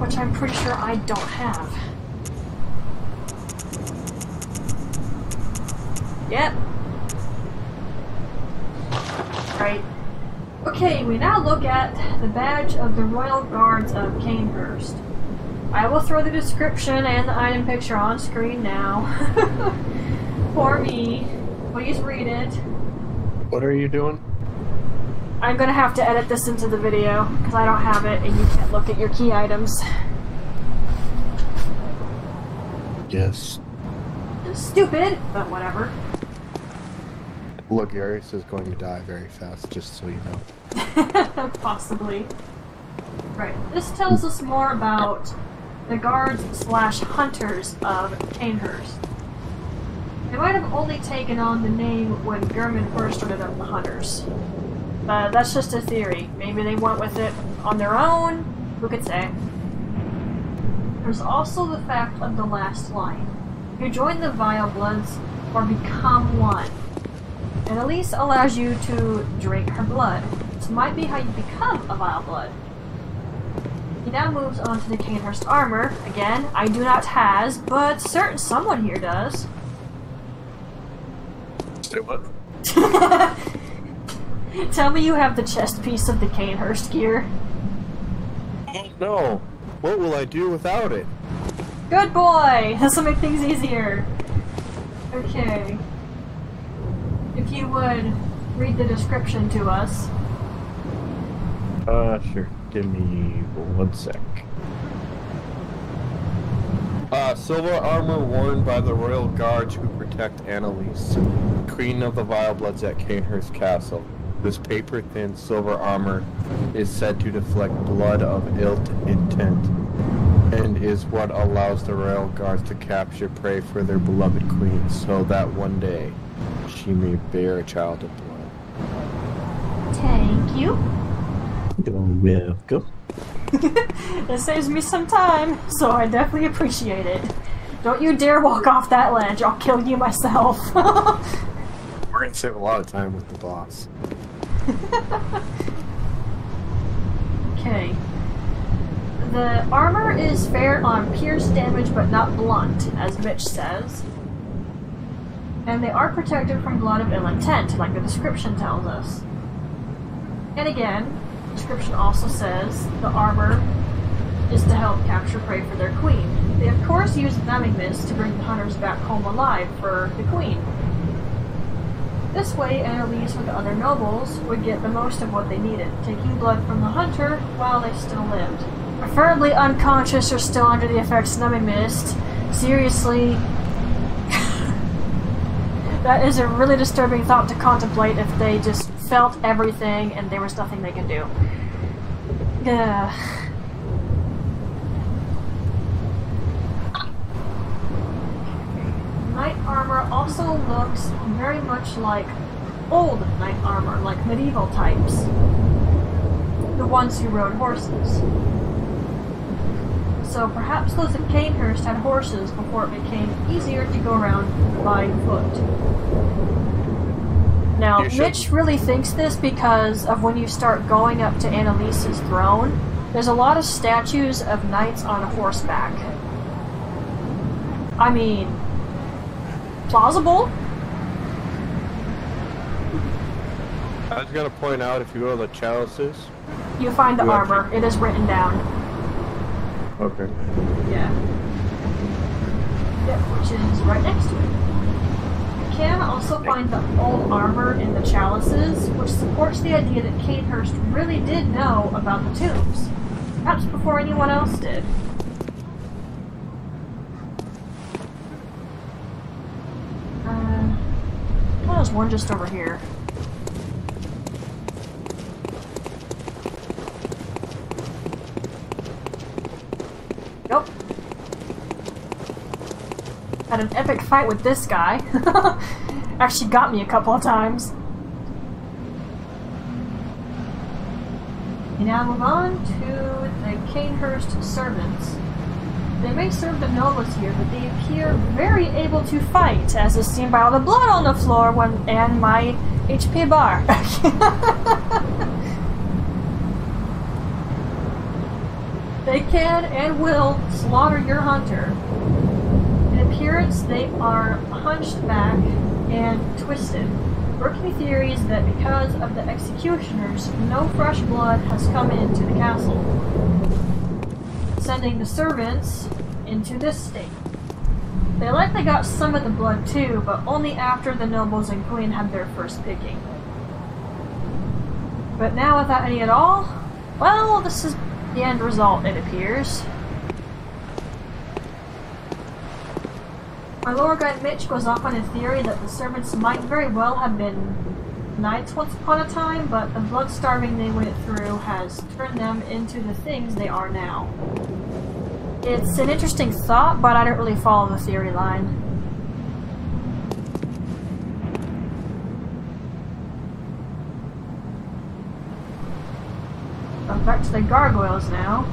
Which I'm pretty sure I don't have. Yep. Right. Okay, we now look at the badge of the Royal Guards of Cainhurst. I will throw the description and the item picture on screen now. For me. Please read it. What are you doing? I'm gonna have to edit this into the video, because I don't have it and you can't look at your key items. Yes. Stupid, but whatever. Logarius is going to die very fast, just so you know. Possibly. Right, this tells us more about the guards/hunters of Cainhurst. They might have only taken on the name when German first started up the hunters. But that's just a theory. Maybe they went with it on their own, who could say. There's also the fact of the last line. You join the Vile Bloods or become one. And Elise allows you to drink her blood. This might be how you become a Vile Blood. He now moves on to the Cainhurst Armor. Again, I do not has, but someone here does. Say what? Tell me you have the chest piece of the Cainhurst gear. No. What will I do without it? Good boy! This will make things easier. Okay. If you would read the description to us. Sure. Give me 1 sec. Silver armor worn by the royal guards who protect Annalise, Queen of the Vile Bloods at Cainhurst Castle. This paper-thin silver armor is said to deflect blood of ill intent, and is what allows the royal guards to capture prey for their beloved queen, so that one day she may bear a child of blood. Thank you. You're welcome. It saves me some time, so I definitely appreciate it. Don't you dare walk off that ledge, I'll kill you myself. We're gonna save a lot of time with the boss. Okay. The armor is fair on pierce damage but not blunt, as Mitch says. and they are protected from blood of ill intent, like the description tells us. And again, the description also says the armor is to help capture prey for their queen. They of course use Numbing Mist to bring the hunters back home alive for the queen. This way, Annalise or the other nobles would get the most of what they needed, taking blood from the hunter while they still lived. Preferably unconscious or still under the effects of Numbing Mist. Seriously, that is a really disturbing thought to contemplate if they just felt everything and there was nothing they could do. Knight armor also looks very much like old knight armor, like medieval types. The ones who rode horses. So perhaps those at Cainhurst had horses before it became easier to go around by foot. Now, Mitch really thinks this because of when you start going up to Annalise's throne, there's a lot of statues of knights on horseback. I mean, plausible? I was gonna point out, if you go to the Chalices, you find the armor. It is written down. Okay. Yeah. Yep, which is right next to it. You can also find the old armor in the Chalices, which supports the idea that Cainhurst really did know about the tombs. Perhaps before anyone else did. Well, there's one just over here. Nope. Had an epic fight with this guy. Actually got me a couple of times. We now move on to the Cainhurst Servants. They may serve the nobles here, but they appear very able to fight, as is seen by all the blood on the floor and my HP bar. They can and will slaughter your hunter. In appearance, they are hunched back and twisted. Working theories that because of the executioners, no fresh blood has come into the castle, sending the servants into this state. They likely got some of the blood too, but only after the nobles and queen had their first picking. But now without any at all, well, this is the end result, it appears. Our lore guide Mitch goes off on a theory that the servants might very well have been knights once upon a time, but the blood-starving they went through has turned them into the things they are now. It's an interesting thought, but I don't really follow the theory line. Back to the Gargoyles now.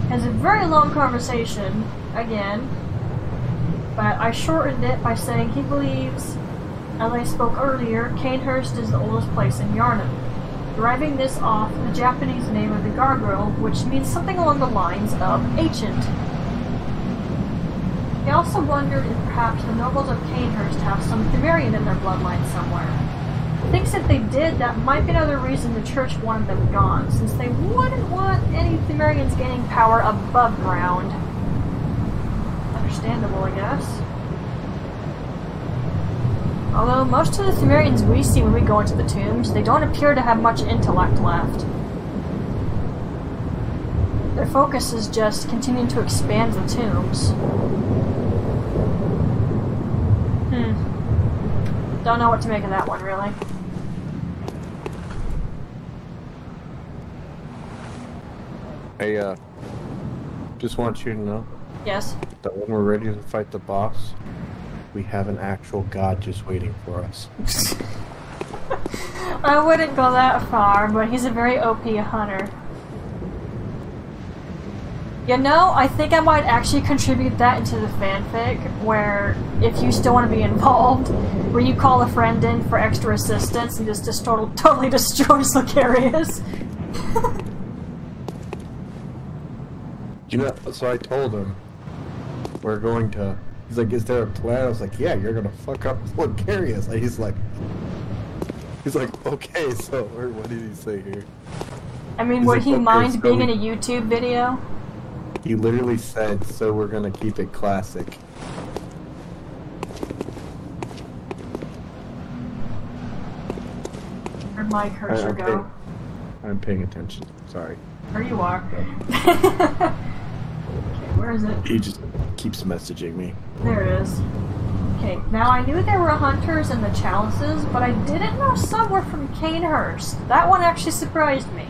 Has a very long conversation, again, but I shortened it by saying he believes, as I spoke earlier, Cainhurst is the oldest place in Yharnam, deriving this off the Japanese name of the gargoyle, which means something along the lines of ancient. He also wondered if perhaps the nobles of Cainhurst have some Cimmerian in their bloodline somewhere. Thinks if they did, that might be another reason the church wanted them gone, since they wouldn't want any Cimmerians gaining power above ground. Understandable, I guess. Although most of the Cimmerians we see when we go into the tombs, they don't appear to have much intellect left. Their focus is just continuing to expand the tombs. Don't know what to make of that one, really. Hey, just want you to know. Yes? That when we're ready to fight the boss, we have an actual god just waiting for us. I wouldn't go that far, but he's a very OP hunter. You know, I think I might actually contribute that into the fanfic, where if you still want to be involved, where you call a friend in for extra assistance and just totally destroys Logarius. You know, so I told him we're going to He's like, is there a plan? I was like, yeah, you're gonna fuck up Logarius. And he's like, okay, so, or what did he say here? I mean, He's would like, he okay, mind so being in a YouTube video? He literally said, so we're gonna keep it classic. Where'd my cursor go? I'm paying attention. Sorry. There you are. Okay, where is it? He just keeps messaging me. There it is. Okay, now I knew there were hunters in the chalices, but I didn't know some were from Cainhurst. That one actually surprised me.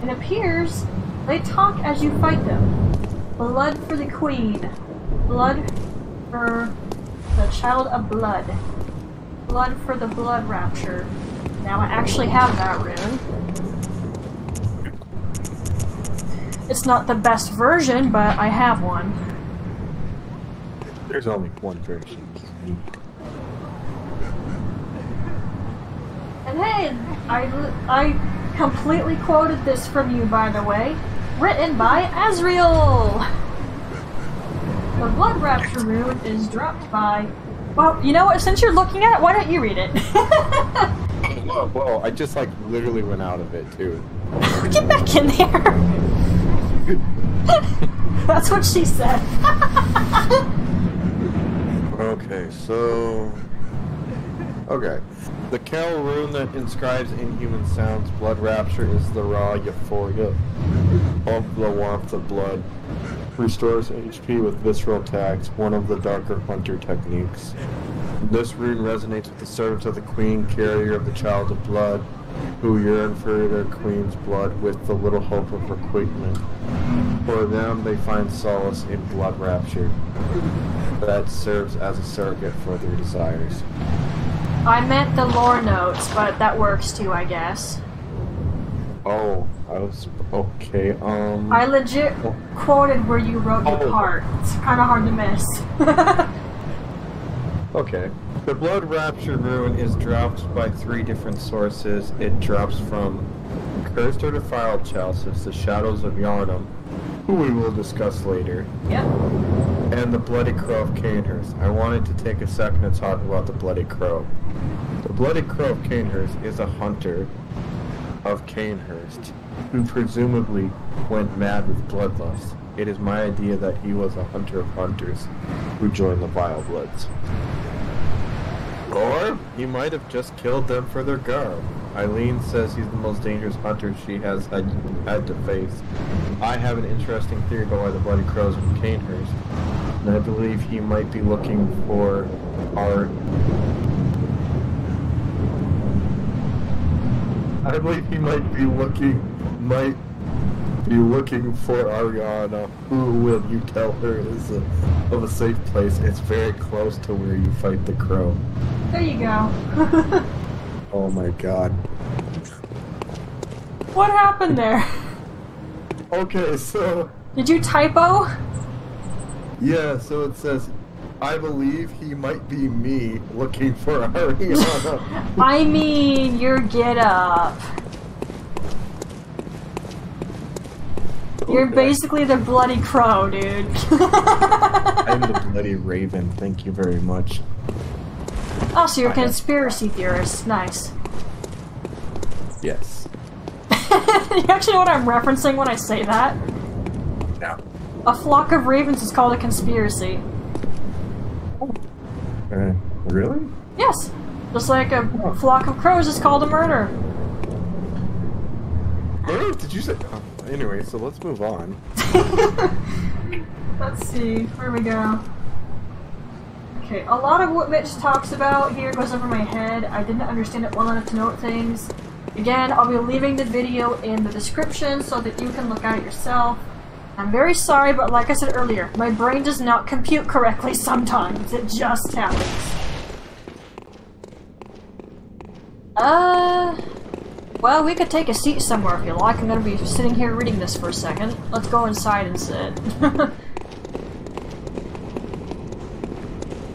It appears they talk as you fight them. Blood for the queen. Blood for the child of blood. Blood for the blood rapture. Now I actually have that rune. It's not the best version, but I have one. There's only one version you need. And hey, I completely quoted this from you, by the way. Written by Azriel! The Blood Rapture rune is dropped by... Well, you know what? Since you're looking at it, why don't you read it? Well, I just like literally went out of it too. Get back in there! That's what she said. Okay, so... Okay. The Cal rune that inscribes inhuman sounds, Blood Rapture, is the raw euphoria of the warmth of blood. Restores HP with visceral attacks, one of the darker hunter techniques. This rune resonates with the servants of the queen, carrier of the child of blood, who yearn for their queen's blood with the little hope of requitement. For them, they find solace in Blood Rapture that serves as a surrogate for their desires. I meant the lore notes, but that works too, I guess. Oh, I was... okay, I legit quoted where you wrote the part. It's kind of hard to miss. Okay. The Blood Rapture rune is dropped by 3 different sources. It drops from Cursed or Defiled Chalices, the Shadows of Yharnam, who we will discuss later. Yep. And the Bloody Crow of Cainhurst. I wanted to take a second to talk about the Bloody Crow. The Bloody Crow of Cainhurst is a hunter of Cainhurst, who presumably went mad with bloodlust. It is my idea that he was a hunter of hunters who joined the Vile Bloods. Or he might have just killed them for their garb. Eileen says he's the most dangerous hunter she has had to face. I have an interesting theory about why the Bloody Crow's in Cainhurst, and I believe he might be looking for our... I believe he might be looking for Ariana, who, when you tell her is of a safe place, it's very close to where you fight the crow. There you go. Oh my god. What happened there? Okay, so... Did you typo? Yeah, so it says, I believe he might be me looking for Ariana. I mean, your get up. You're basically the Bloody Crow, dude. I'm the Bloody Raven, thank you very much. Oh, so you're a conspiracy theorist. Nice. Yes. You actually know what I'm referencing when I say that? No. A flock of ravens is called a conspiracy. Really? Yes. Just like a flock of crows is called a murder. Oh, did you say... Oh, anyway, so let's move on. Let's see. Where we go? Okay, a lot of what Mitch talks about here goes over my head. I didn't understand it well enough to note things. Again, I'll be leaving the video in the description so that you can look at it yourself. I'm very sorry, but like I said earlier, my brain does not compute correctly sometimes. It just happens. Well, we could take a seat somewhere if you like. I'm gonna be sitting here reading this for a second. Let's go inside and sit.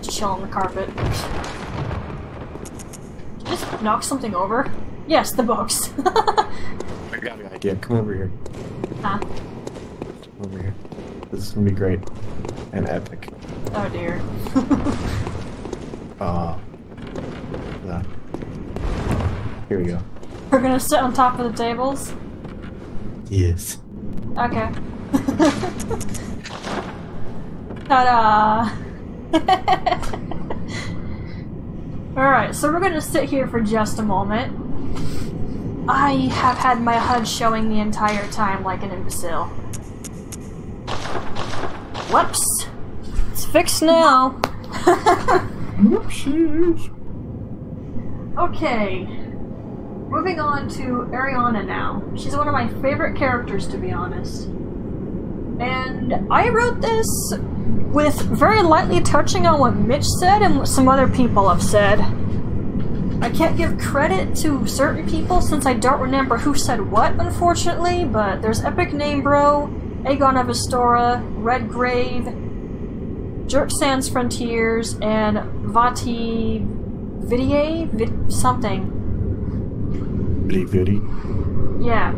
Just chill on the carpet. Did you just knock something over? Yes, the books. I got an idea. Come over here. Huh? Come over here. This is gonna be great and epic. Oh dear. Yeah. Here we go. We're gonna sit on top of the tables? Yes. Okay. Ta-da! Alright, so we're gonna sit here for just a moment. I have had my HUD showing the entire time like an imbecile. Whoops! It's fixed now! Whoopsies! Okay. Moving on to Ariana now. She's one of my favorite characters, to be honest. And I wrote this with very lightly touching on what Mitch said and what some other people have said. I can't give credit to certain people since I don't remember who said what, unfortunately, but there's Epic Namebro, Aegon of Astora, Redgrave, Jerk Sands Frontiers, and Vati Vidie? Something. Vidie? Yeah.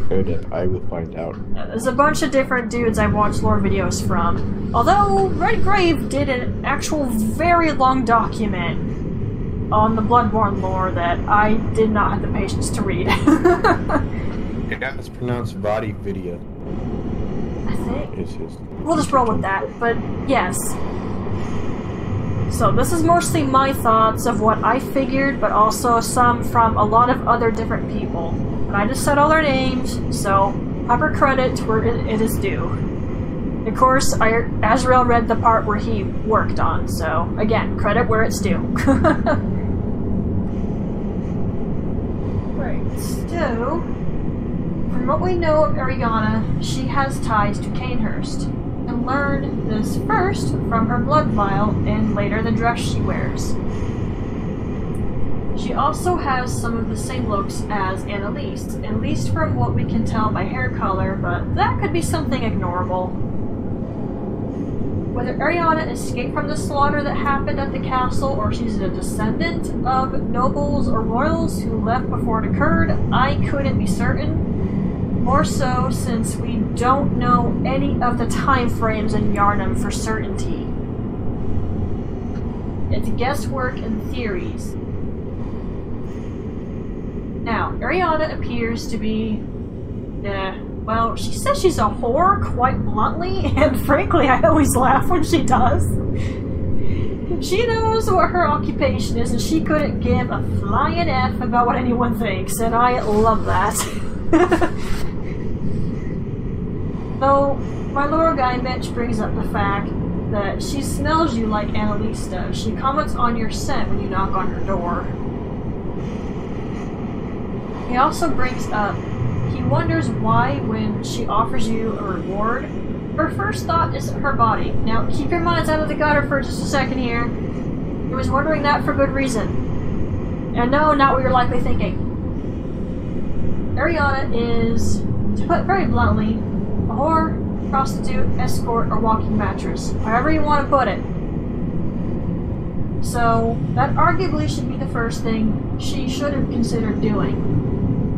Good, I will find out. There's a bunch of different dudes I watched lore videos from. Although Redgrave did an actual very long document on the Bloodborne lore that I did not have the patience to read. Yeah, it's pronounced Vati Vidya. I think. It's just... We'll just roll with that, but yes. So this is mostly my thoughts of what I figured, but also some from a lot of other different people. And I just said all their names, so proper credit where it is due. Of course, Azrael read the part where he worked on, so again, credit where it's due. Right, so from what we know of Ariana, she has ties to Cainhurst, and learned this first from her blood vial and later the dress she wears. She also has some of the same looks as Annalise, at least from what we can tell by hair color, but that could be something ignorable. Whether Ariana escaped from the slaughter that happened at the castle or she's a descendant of nobles or royals who left before it occurred, I couldn't be certain. More so since we don't know any of the time frames in Yharnam for certainty. It's guesswork and theories. Now, Ariana appears to be, well, she says she's a whore, quite bluntly, and frankly, I always laugh when she does. She knows what her occupation is, and she couldn't give a flying F about what anyone thinks, and I love that. Though, my lore guy Mitch brings up the fact that she smells you like Annalise does. She comments on your scent when you knock on her door. He also brings up, he wonders why when she offers you a reward, her first thought isn't her body. Now, keep your minds out of the gutter for just a second here. He was wondering that for good reason. And no, not what you're likely thinking. Ariana is, to put very bluntly, a whore, prostitute, escort, or walking mattress. However you want to put it. So, that arguably should be the first thing she should have considered doing.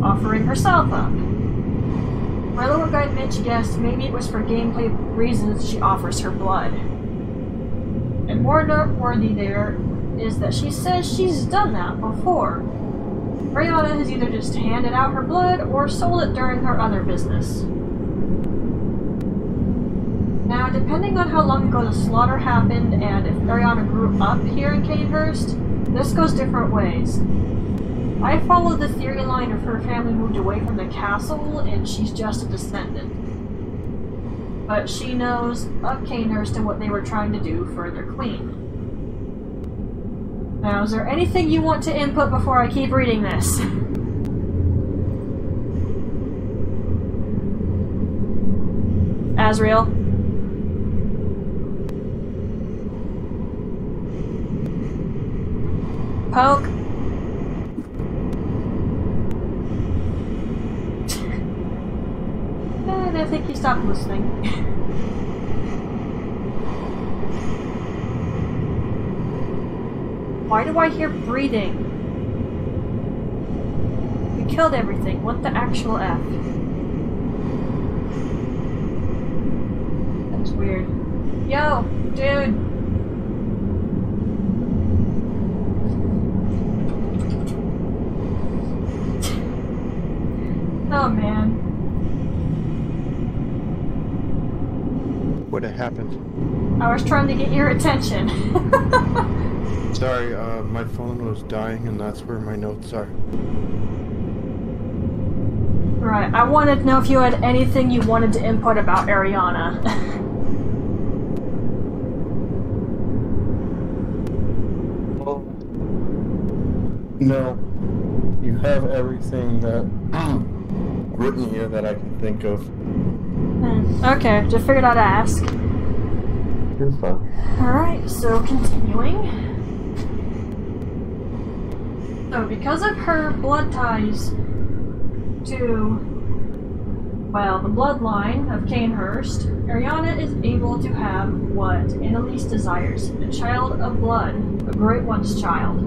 Offering herself up. My lore guide Mitch guessed maybe it was for gameplay reasons she offers her blood. And more noteworthy there is that she says she's done that before. Ariana has either just handed out her blood or sold it during her other business. Now, depending on how long ago the slaughter happened and if Ariana grew up here in Cainhurst, this goes different ways. I follow the theory line of her family moved away from the castle and she's just a descendant. But she knows of Cainhurst and what they were trying to do for their queen. Now, is there anything you want to input before I keep reading this? Azrael? Poke? And I think he stopped listening. Why do I hear breathing? We killed everything. What the actual F? Yo, dude. Oh man. What happened? I was trying to get your attention. Sorry, my phone was dying and that's where my notes are. Right, I wanted to know if you had anything you wanted to input about Ariana. Well, no. You have everything that written here that I can think of. Okay, just figured I'd ask. You're fine. Alright, so continuing. So because of her blood ties to, well, the bloodline of Cainhurst, Ariana is able to have what Annalise desires, a child of blood, a Great One's child.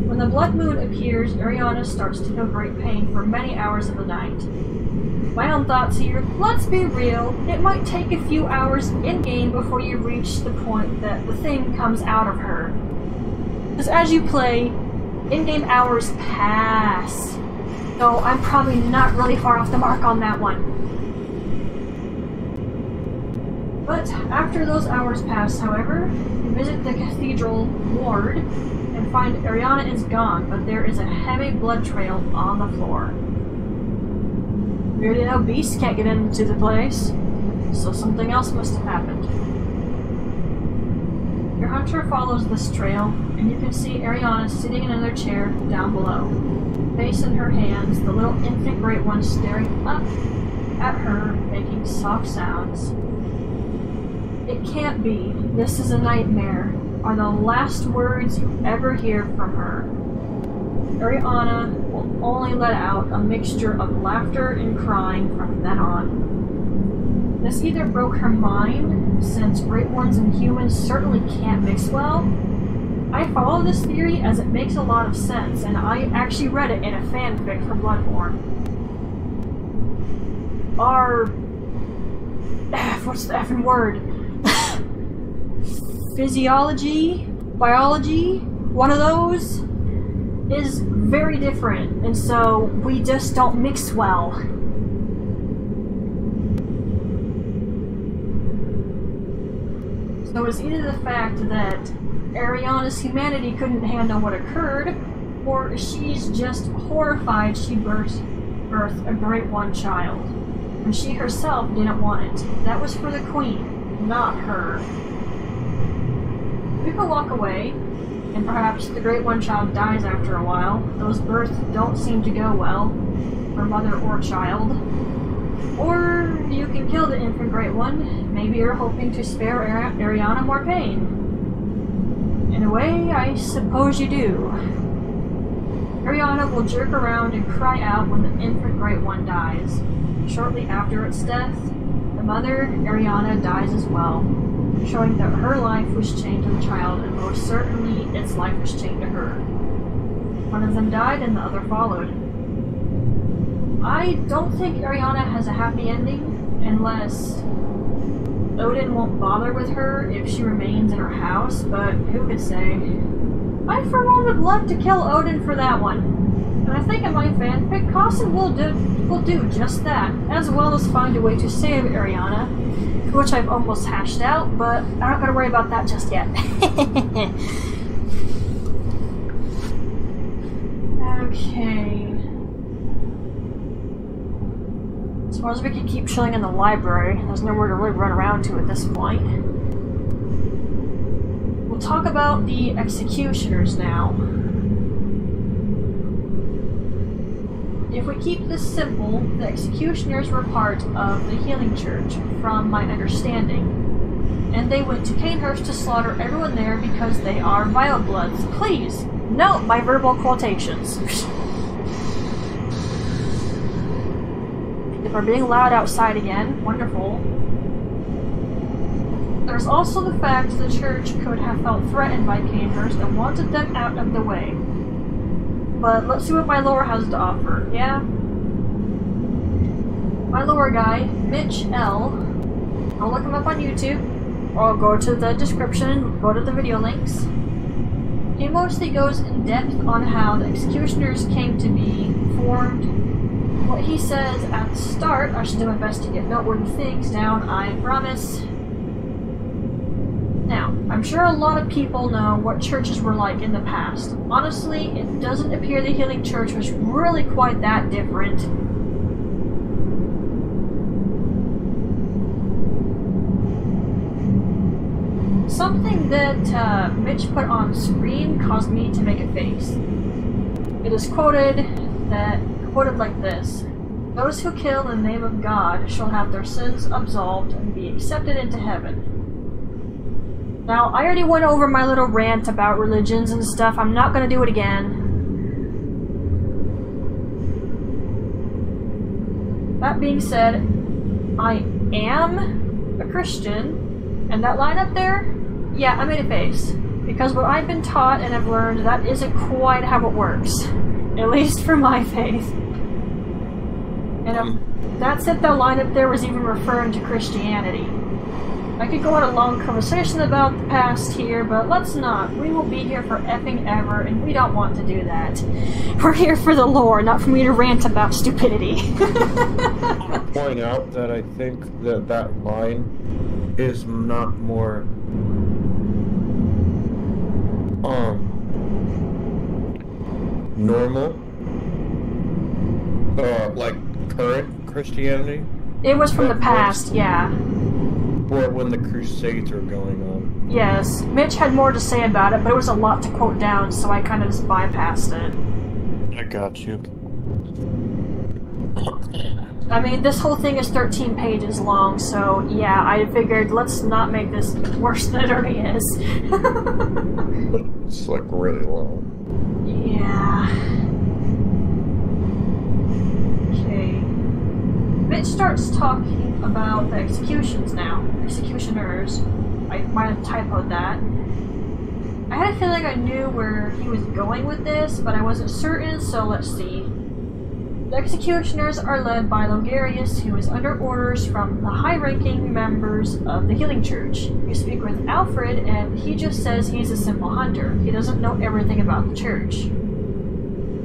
When the blood moon appears, Ariana starts to feel great pain for many hours of the night. My own thoughts here, let's be real, it might take a few hours in-game before you reach the point that the thing comes out of her. Because as you play, in-game hours pass. So I'm probably not really far off the mark on that one. But after those hours pass, however, you visit the cathedral ward and find Ariana is gone, but there is a heavy blood trail on the floor. Weird to know beasts can't get into the place, so something else must have happened. Your hunter follows this trail, and you can see Ariana sitting in another chair down below. Face in her hands, the little infant Great One staring up at her, making soft sounds. It can't be. This is a nightmare, are the last words you ever hear from her. Ariana will only let out a mixture of laughter and crying from then on. This either broke her mind, since Great Ones and humans certainly can't mix well. I follow this theory as it makes a lot of sense, and I actually read it in a fanfic for Bloodborne. What's the effing word? Physiology? Biology? One of those? Is very different, and so we just don't mix well. So it's either the fact that Ariana's humanity couldn't handle what occurred, or she's just horrified she birthed a Great One child, when she herself didn't want it. That was for the Queen, not her. We could walk away, and perhaps the Great One child dies after a while. Those births don't seem to go well, for mother or child. Or you can kill the infant Great One. Maybe you're hoping to spare Ariana more pain. In a way, I suppose you do. Ariana will jerk around and cry out when the infant Great One dies. Shortly after its death, the mother, Ariana, dies as well, showing that her life was chained to the child, and most certainly its life was chained to her. One of them died and the other followed. I don't think Ariana has a happy ending, unless Odin won't bother with her if she remains in her house, but who could say? I for one would love to kill Odin for that one. And I think in my fanfic, Cossin will do just that, as well as find a way to save Ariana, which I've almost hashed out, but I'm not gonna worry about that just yet. Okay. As far as we can keep chilling in the library, there's nowhere to really run around to at this point. We'll talk about the executioners now. If we keep this simple, the executioners were part of the healing church, from my understanding. And they went to Cainhurst to slaughter everyone there because they are vile bloods. Please, note my verbal quotations. If we're being loud outside again, wonderful. There's also the fact the church could have felt threatened by Cainhurst and wanted them out of the way. But let's see what my lore has to offer, yeah? My lore guy, Mitch L. I'll look him up on YouTube. or go to the description, go to the video links. He mostly goes in depth on how the executioners came to be formed. What he says at the start, I should do my best to get noteworthy things down, I promise. Now, I'm sure a lot of people know what churches were like in the past. Honestly, it doesn't appear the Healing Church was really quite that different. Something that Mitch put on screen caused me to make a face. It is quoted like this: "Those who kill in the name of God shall have their sins absolved and be accepted into heaven." Now, I already went over my little rant about religions and stuff. I'm not going to do it again. That being said, I am a Christian, and that line up there, yeah, I made a face. Because what I've been taught and have learned, that isn't quite how it works. At least for my faith. And that's it, that line up there was even referring to Christianity. I could go on a long conversation about the past here, but let's not. We will be here for effing ever, and we don't want to do that. We're here for the lore, not for me to rant about stupidity. I want to point out that I think that that line is not more normal, like current Christianity. It was from the past, yeah. Or when the Crusades were going on. Yes, Mitch had more to say about it, but it was a lot to quote down, so I kind of just bypassed it. I got you. I mean, this whole thing is 13 pages long, so yeah, I figured let's not make this worse than it already is. It's like really long. Yeah. Okay. Mitch starts talking about the executions now. Executioners. I might have typoed that. I had a feeling I knew where he was going with this, but I wasn't certain, so let's see. The executioners are led by Logarius, who is under orders from the high-ranking members of the Healing Church. You speak with Alfred, and he just says he's a simple hunter. He doesn't know everything about the church.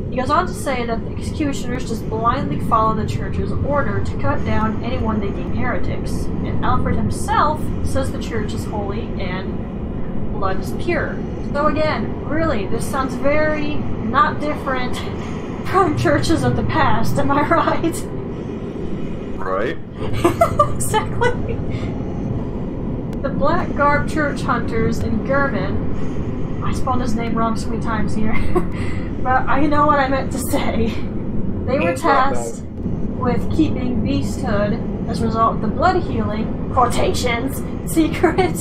He goes on to say that the executioners just blindly follow the church's order to cut down anyone they deem heretics. And Alfred himself says the church is holy and blood is pure. So again, really, this sounds very not different from churches of the past, am I right? Right? Exactly. The Black Garb Church Hunters in German, I spelled his name wrong so many times here, but I know what I meant to say. They were tasked with keeping beasthood as a result of the blood healing, quotations, secret.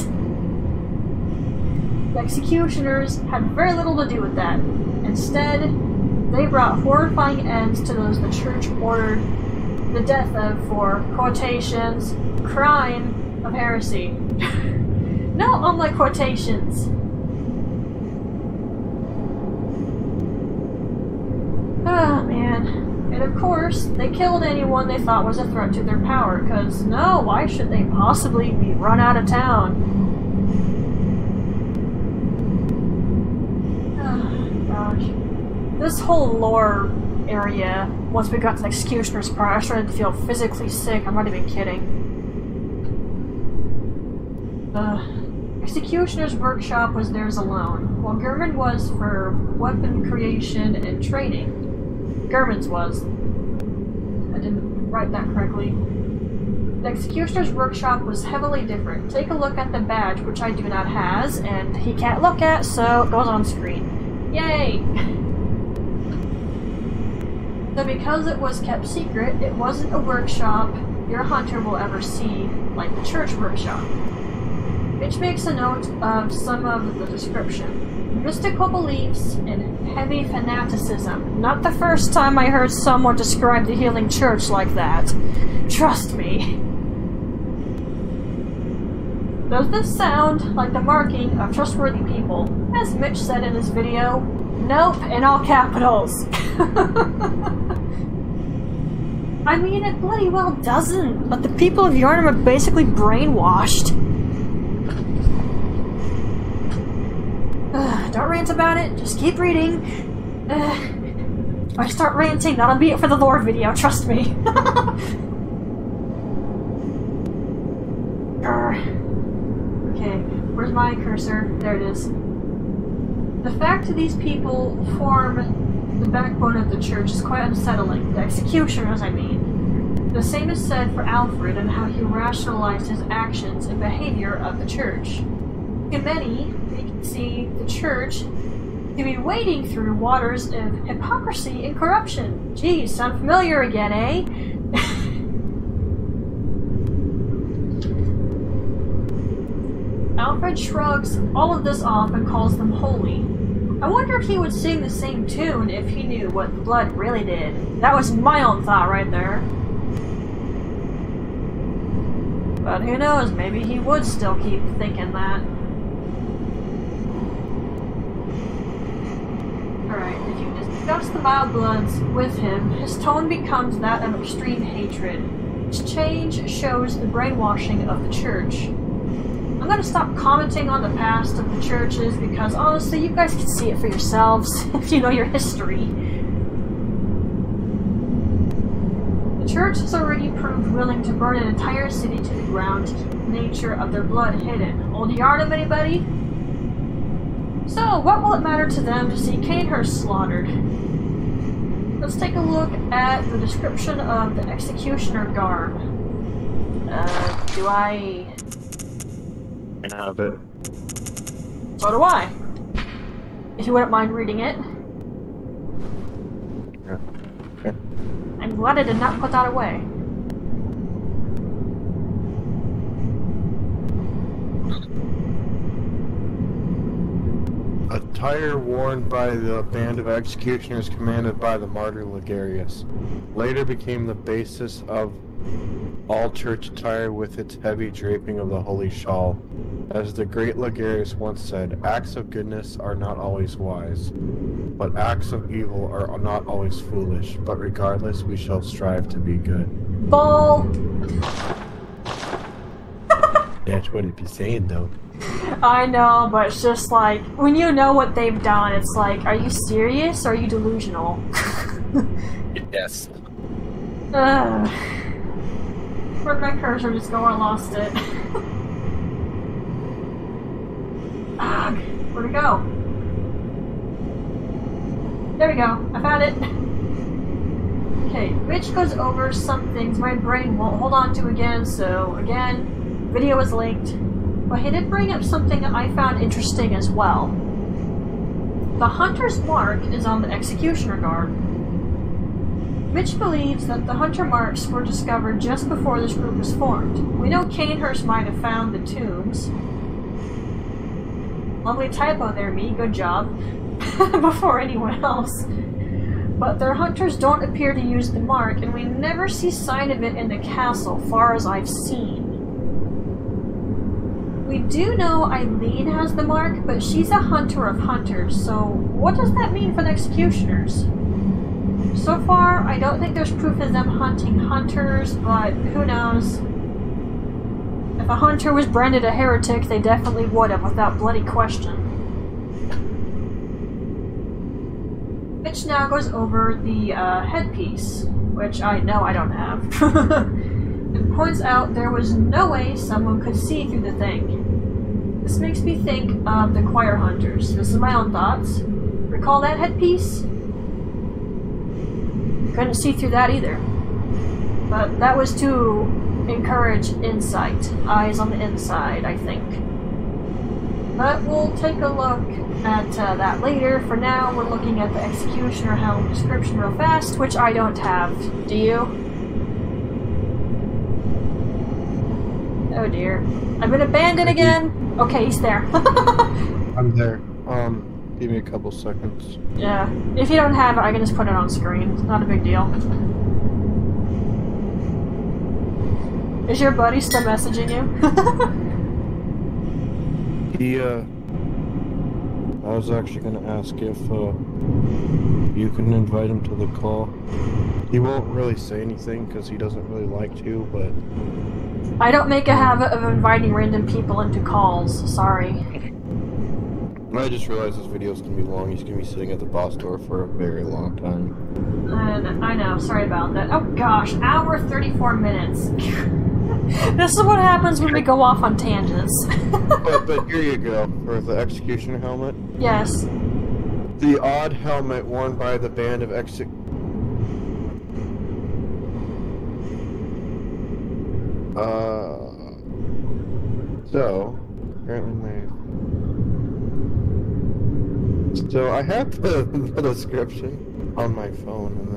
The executioners had very little to do with that. Instead, they brought horrifying ends to those the church ordered the death of for, quotations, crime of heresy. No unlike quotations. Oh man. And of course, they killed anyone they thought was a threat to their power, because no, why should they possibly be run out of town? Oh gosh. This whole lore area, once we got to the executioner's part, I started to feel physically sick. I'm not even kidding. The executioner's workshop was theirs alone, while German was for weapon creation and training. German's was. I didn't write that correctly. The executioner's workshop was heavily different. Take a look at the badge, which I do not has, and he can't look at, so it goes on screen. Yay! So because it was kept secret, it wasn't a workshop your hunter will ever see, like the church workshop. Which makes a note of some of the description. Mystical beliefs and heavy fanaticism. Not the first time I heard someone describe the Healing Church like that. Trust me. Does this sound like the marking of trustworthy people? As Mitch said in his video, nope, in all capitals. I mean, it bloody well doesn't, but the people of Yarnum are basically brainwashed. rant about it, just keep reading. If I start ranting, that'll be it for the lore video, trust me. Okay, where's my cursor? There it is. The fact that these people form the backbone of the church is quite unsettling. The executioners, I mean. The same is said for Alfred and how he rationalized his actions and behavior of the church. In many, we can see the church to be wading through waters of hypocrisy and corruption. Geez, sound familiar again, eh? Alfred shrugs all of this off and calls them holy. I wonder if he would sing the same tune if he knew what the blood really did. That was my own thought right there. But who knows, maybe he would still keep thinking that. Alright, if you discuss the Vile Bloods with him, his tone becomes that of extreme hatred. His change shows the brainwashing of the church. I'm gonna stop commenting on the past of the churches because honestly, you guys can see it for yourselves if you know your history. The church has already proved willing to burn an entire city to the ground to keep the nature of their blood hidden. Old yarn of anybody? So, what will it matter to them to see Cainhurst slaughtered? Let's take a look at the description of the executioner garb. Do I have it? So do I. If you wouldn't mind reading it. Yeah. Okay. I'm glad I did not put that away. Attire worn by the band of executioners commanded by the martyr Logarius later became the basis of all church attire with its heavy draping of the holy shawl. As the great Logarius once said, acts of goodness are not always wise, but acts of evil are not always foolish, but regardless we shall strive to be good. Ball! That's what it be saying though. I know, but it's just like, when you know what they've done, it's like, are you serious or are you delusional? Yes. Ugh. Where'd my cursor just go? I lost it. Ugh. Where'd it go? There we go. I found it. Okay, Rich goes over some things my brain won't hold on to again, so again, video is linked. But he did bring up something that I found interesting as well. The Hunter's mark is on the Executioner garb. Mitch believes that the Hunter marks were discovered just before this group was formed. We know Cainhurst might have found the tombs. Lovely typo there, me. Good job. Before anyone else. But their hunters don't appear to use the mark, and we never see sign of it in the castle, far as I've seen. We do know Eileen has the mark, but she's a hunter of hunters, so what does that mean for the executioners? So far, I don't think there's proof of them hunting hunters, but who knows? If a hunter was branded a heretic, they definitely would have, without bloody question. Mitch now goes over the headpiece, which I know I don't have, and points out there was no way someone could see through the thing. This makes me think of the choir hunters. This is my own thoughts. Recall that headpiece? Couldn't see through that either. But that was to encourage insight. Eyes on the inside, I think. But we'll take a look at that later. For now, we're looking at the Executioner Helm description real fast, which I don't have. Do you? Oh dear. I've been abandoned again! Okay, he's there. I'm there. Give me a couple seconds. Yeah. If you don't have it, I can just put it on screen. It's not a big deal. Is your buddy still messaging you? He, I was actually gonna ask if, you can invite him to the call. He won't really say anything because he doesn't really like to, but... I don't make a habit of inviting random people into calls, sorry. I just realized this video's gonna be long. He's gonna be sitting at the boss door for a very long time. I know, sorry about that. Oh gosh, hour 34 minutes. This is what happens when we go off on tangents. but here you go, for the executioner helmet. Yes. The odd helmet worn by the band of So, apparently So I have the description on my phone, and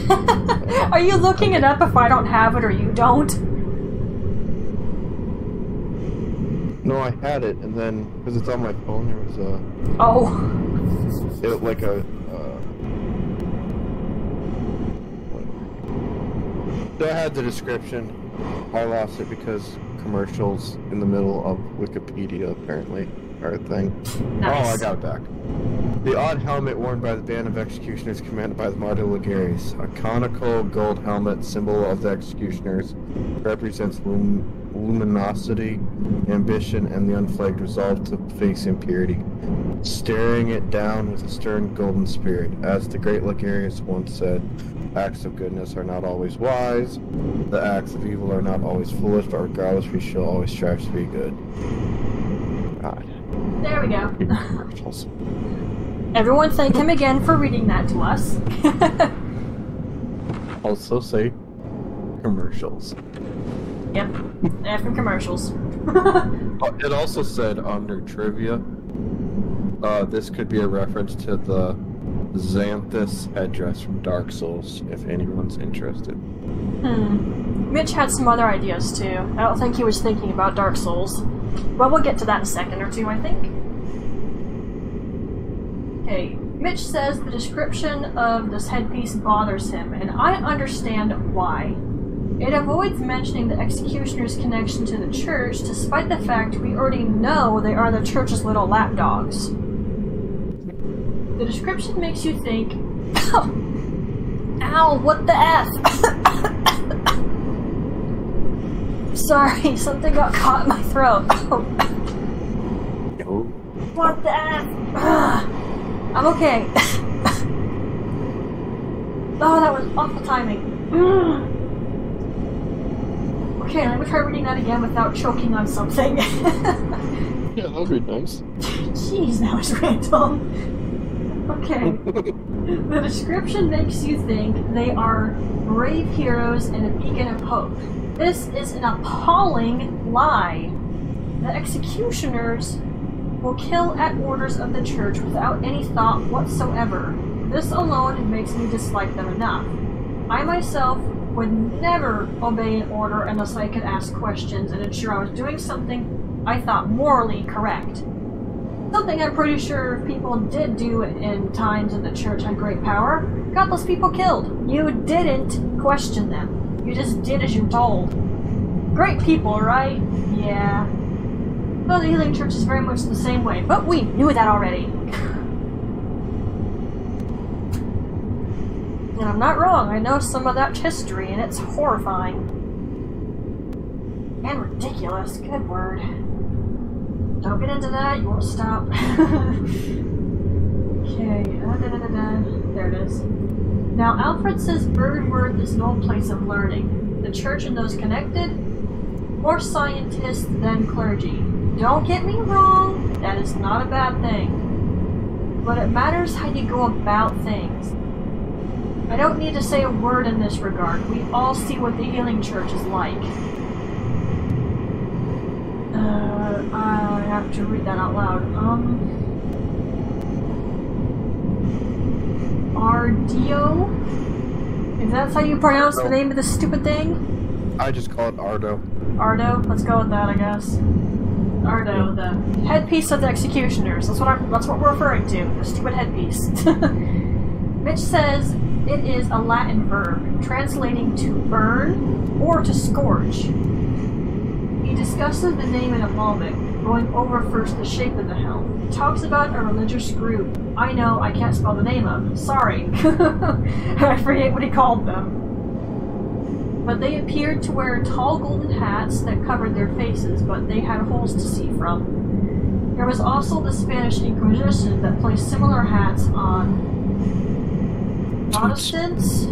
then... Are you looking it up if I don't have it or you don't? No, I had it, and then, because it's on my phone, there was a... Oh. It, like a... So I had the description. I lost it because commercials in the middle of Wikipedia, apparently, are a thing. Nice. Oh, I got it back. The odd helmet worn by the band of executioners commanded by the martyr Logarius. A conical gold helmet, symbol of the executioners, represents luminosity, ambition, and the unflagged resolve to face impurity. Staring it down with a stern golden spirit. As the great Logarius once said, acts of goodness are not always wise, the acts of evil are not always foolish, but regardless we shall always strive to be good. God. There we go. Everyone thank him again for reading that to us. Also say commercials. Yep, from commercials. It also said under trivia, this could be a reference to the Xanthus headdress from Dark Souls, if anyone's interested. Mitch had some other ideas too. I don't think he was thinking about Dark Souls. Well, we'll get to that in a second or two, I think. Okay, Mitch says the description of this headpiece bothers him, and I understand why. It avoids mentioning the executioner's connection to the church, despite the fact we already know they are the church's little lapdogs. The description makes you think, ow, what the F? Sorry, something got caught in my throat. What the F? I'm okay. Oh, that was awful timing. Okay, let me try reading that again without choking on something. Yeah, that would be nice. Jeez, that was random. Okay. The description makes you think they are brave heroes and a beacon of hope. This is an appalling lie. The executioners will kill at orders of the church without any thought whatsoever. This alone makes me dislike them enough. I myself would never obey an order unless I could ask questions and ensure I was doing something I thought morally correct. Something I'm pretty sure people did do in times when the church had great power. Got those people killed. You didn't question them. You just did as you're told. Great people, right? Yeah. Well, the healing church is very much the same way, but we knew that already. And I'm not wrong, I know some of that history, and it's horrifying. And ridiculous, good word. Don't get into that, you won't stop. Okay, there it is. Now, Alfred says Birdworth is no place of learning. The church and those connected, more scientists than clergy. Don't get me wrong, that is not a bad thing. But it matters how you go about things. I don't need to say a word in this regard. We all see what the healing church is like. I have to read that out loud. Ardio? Is that how you pronounce the name of this stupid thing? I just call it Ardo. Ardo? Let's go with that, I guess. Ardo, the headpiece of the executioners. That's what we're referring to. The stupid headpiece. Mitch says it is a Latin verb, translating to burn or to scorch. He discusses the name in a moment, going over first the shape of the helm. He talks about a religious group. I know, I can't spell the name of. Sorry. I forget what he called them. But they appeared to wear tall golden hats that covered their faces, but they had holes to see from. There was also the Spanish Inquisition that placed similar hats on Protestants.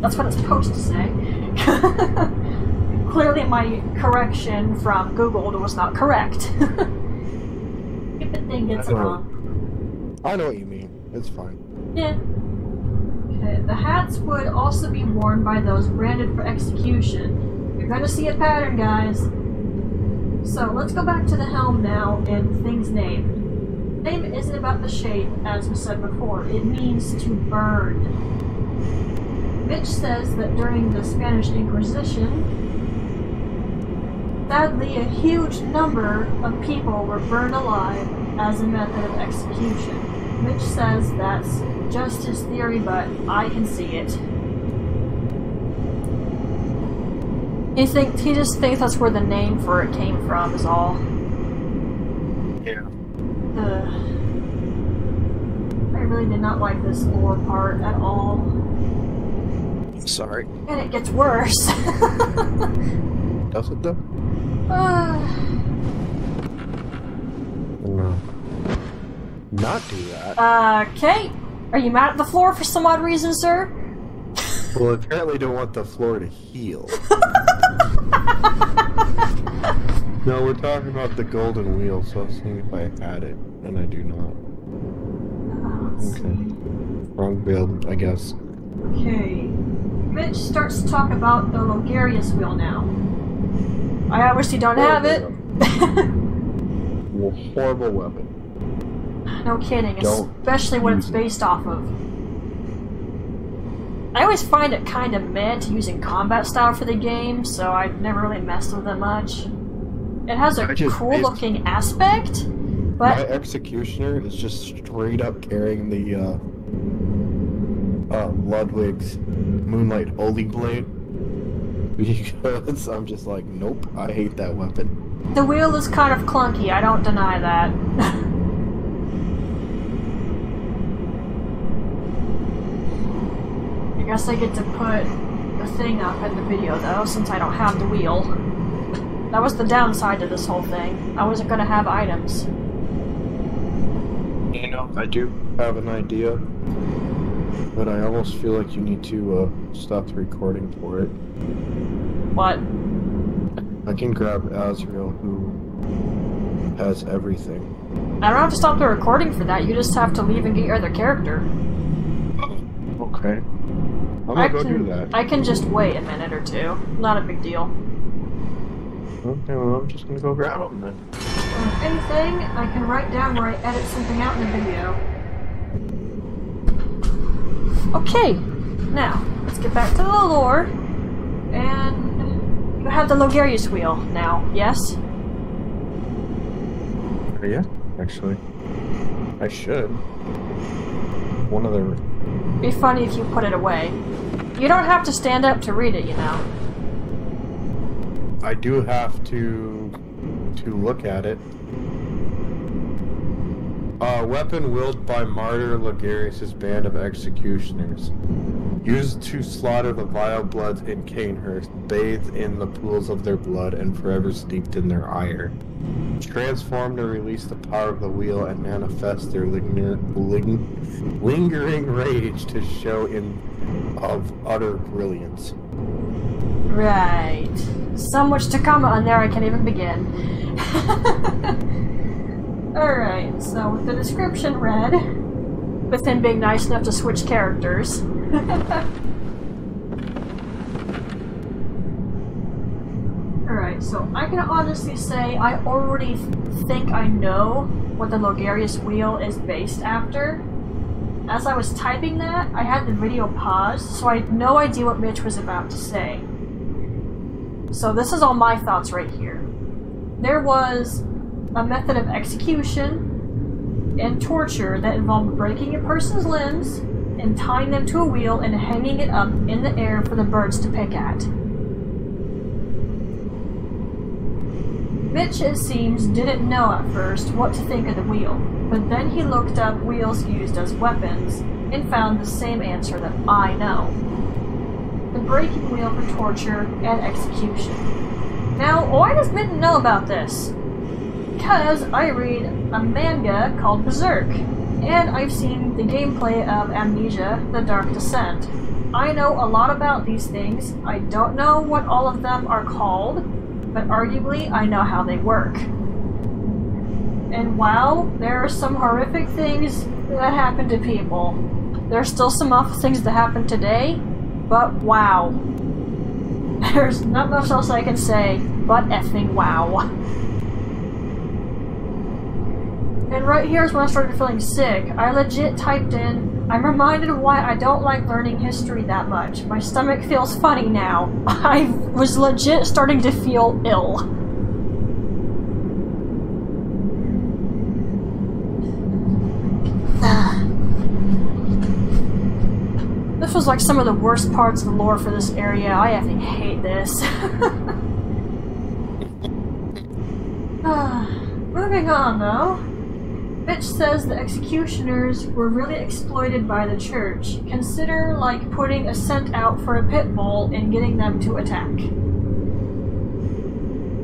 That's what it's supposed to say. Clearly my correction from Google was not correct. Stupid thing gets it wrong. I know what you mean. It's fine. Yeah. Okay, the hats would also be worn by those branded for execution. You're gonna see a pattern, guys. So let's go back to the helm now and thing's name. Name isn't about the shape, as we said before. It means to burn. Mitch says that during the Spanish Inquisition, sadly a huge number of people were burned alive as a method of execution. Mitch says that's just his theory, but I can see it. He just thinks that's where the name for it came from, is all. Yeah. I really did not like this lore part at all. Sorry. And it gets worse. Does it though? No. Not do that. Okay. Are you mad at the floor for some odd reason, sir? Well, apparently don't want the floor to heal. No, we're talking about the golden wheel, so I was seeing if I had it, and I do not. Okay. Wrong build, I guess. Okay. Mitch starts to talk about the Logarius Wheel now. I obviously don't have it. Horrible weapon. No kidding, Don't especially when it's use it. based off of. I always find it kind of meh to use in combat style for the game, so I never really messed with it much. It has a cool looking aspect, but my executioner is just straight up carrying the Ludwig's Moonlight Holy Blade, because I'm just like, nope, I hate that weapon. the wheel is kind of clunky, I don't deny that. I guess I get to put the thing up in the video though, since I don't have the wheel. That was the downside to this whole thing. I wasn't gonna have items. You know, I do have an idea, but I almost feel like you need to stop the recording for it. What? I can grab Azrael, who has everything. I don't have to stop the recording for that, you just have to leave and get your other character. Okay. I'm gonna go do that. I can just wait a minute or two. Not a big deal. Okay, well, I'm just gonna go grab them then. If anything, I can write down where I edit something out in the video. Okay, now, let's get back to the lore. And you have the Logarius Wheel now, yes? Yeah, actually. I should. One of the... It'd be funny if you put it away. You don't have to stand up to read it, you know. I do have to look at it. Weapon wielded by Martyr Logarius' band of executioners. Used to slaughter the vile bloods in Cainhurst, bathed in the pools of their blood and forever steeped in their ire. Transform to release the power of the wheel and manifest their lingering rage to show of utter brilliance. Right. So much to comment on there, I can't even begin. Alright, so with the description read, with him being nice enough to switch characters. Alright, so I can honestly say I already think I know what the Logarius Wheel is based after. As I was typing that, I had the video paused, so I had no idea what Mitch was about to say. So this is all my thoughts right here. There was a method of execution and torture that involved breaking a person's limbs and tying them to a wheel and hanging it up in the air for the birds to pick at. Mitch, it seems, didn't know at first what to think of the wheel, but then he looked up wheels used as weapons and found the same answer that I know. The breaking wheel for torture and execution. Now, why does Midna know about this? because I read a manga called Berserk, and I've seen the gameplay of Amnesia: The Dark Descent. I know a lot about these things. I don't know what all of them are called, but arguably I know how they work. And wow, there are some horrific things that happen to people. There's still some awful things that happen today, but wow. There's not much else I can say, but effing wow. And right here is when I started feeling sick. I legit typed in, I'm reminded of why I don't like learning history that much. My stomach feels funny now. I was legit starting to feel ill. This was like some of the worst parts of the lore for this area. I effing hate this. Moving on though. Mitch says the executioners were really exploited by the church. Consider like putting a scent out for a pit bull and getting them to attack.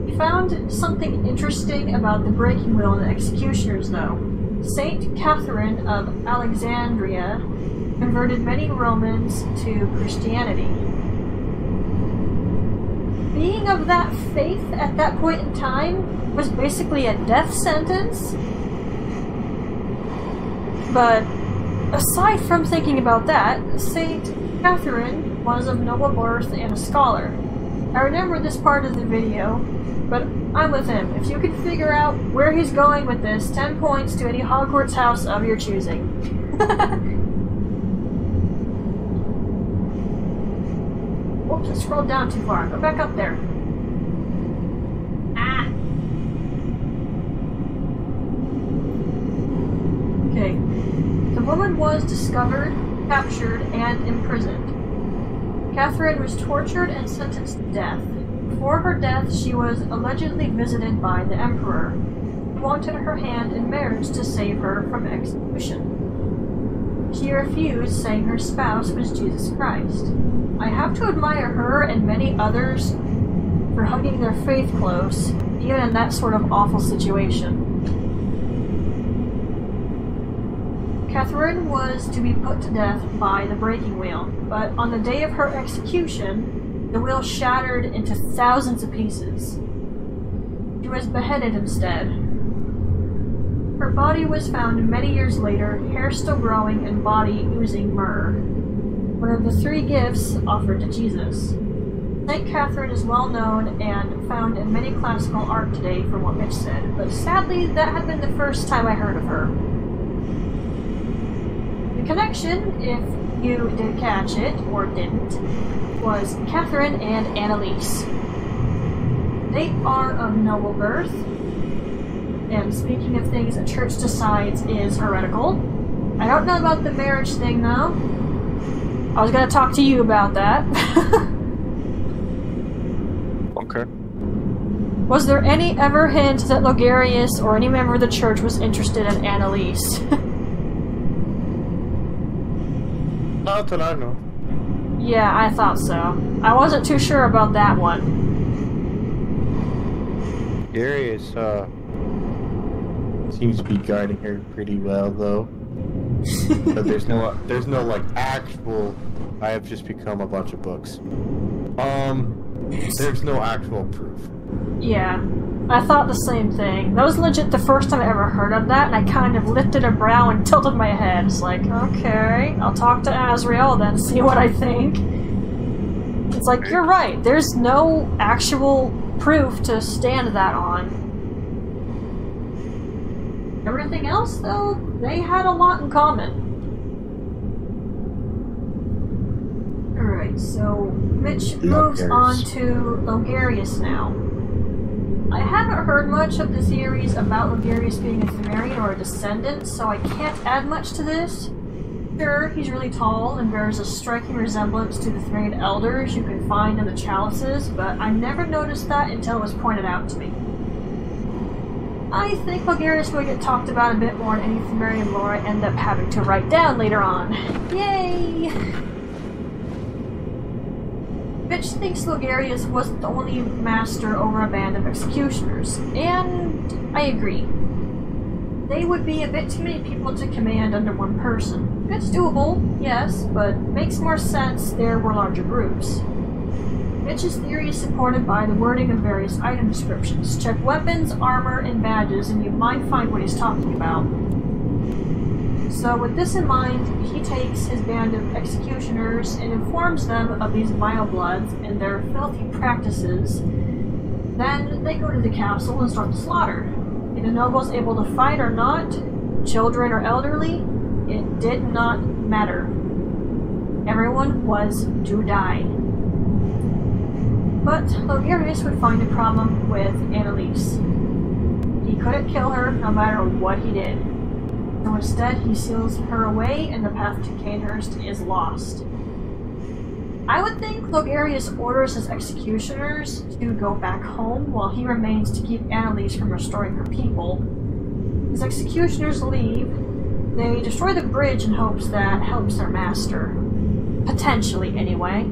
We found something interesting about the breaking wheel and the executioners though. Saint Catherine of Alexandria converted many Romans to Christianity. Being of that faith at that point in time was basically a death sentence. But aside from thinking about that, Saint Catherine was of noble birth and a scholar. I remember this part of the video, but I'm with him. If you can figure out where he's going with this, 10 points to any Hogwarts house of your choosing. Whoops, I scrolled down too far. Go back up there. Ah! Okay. The woman was discovered, captured, and imprisoned. Catherine was tortured and sentenced to death. Before her death, she was allegedly visited by the Emperor, who wanted her hand in marriage to save her from execution. She refused, saying her spouse was Jesus Christ. I have to admire her and many others for hugging their faith close, even in that sort of awful situation. Catherine was to be put to death by the breaking wheel, but on the day of her execution, the wheel shattered into thousands of pieces. She was beheaded instead. Her body was found many years later, hair still growing and body oozing myrrh. One of the 3 gifts offered to Jesus. Saint Catherine is well known and found in many classical art today from what Mitch said, but sadly that had been the first time I heard of her. The connection, if you did catch it, or didn't, was Catherine and Annalise. They are of noble birth, and speaking of things a church decides is heretical. I don't know about the marriage thing though. I was gonna talk to you about that. Okay. Was there any ever hint that Logarius or any member of the church was interested in Annalise? Not that I know. Yeah, I thought so. I wasn't too sure about that one. Darius, Seems to be guiding her pretty well, though. But there's no like actual. I have just become a bunch of books. There's no actual proof. Yeah, I thought the same thing. That was legit the first time I ever heard of that, and I kind of lifted a brow and tilted my head. It's like, okay, I'll talk to Azrael then, see what I think. It's like, you're right, there's no actual proof to stand that on. Everything else, though, they had a lot in common. Alright, so Mitch moves on to Logarius now. I haven't heard much of the theories about Logarius being a Pthumerian or a descendant, so I can't add much to this. Sure, he's really tall and bears a striking resemblance to the Pthumerian elders you can find in the Chalices, but I never noticed that until it was pointed out to me. I think Logarius will get talked about a bit more in any Pthumerian lore I end up having to write down later on. Yay! Mitch thinks Logarius wasn't the only master over a band of executioners, and I agree. They would be a bit too many people to command under one person. It's doable, yes, but makes more sense there were larger groups. Mitch's theory is supported by the wording of various item descriptions. Check weapons, armor, and badges, and you might find what he's talking about. So with this in mind, he takes his band of executioners and informs them of these vile bloods and their filthy practices. Then they go to the castle and start the slaughter. If the nobles able to fight or not, children or elderly, it did not matter. Everyone was to die. But Logarius would find a problem with Annalise. He couldn't kill her no matter what he did. So instead he seals her away and the path to Cainhurst is lost. I would think Logarius orders his executioners to go back home while he remains to keep Annalise from restoring her people. His executioners leave. They destroy the bridge in hopes that helps their master. Potentially, anyway.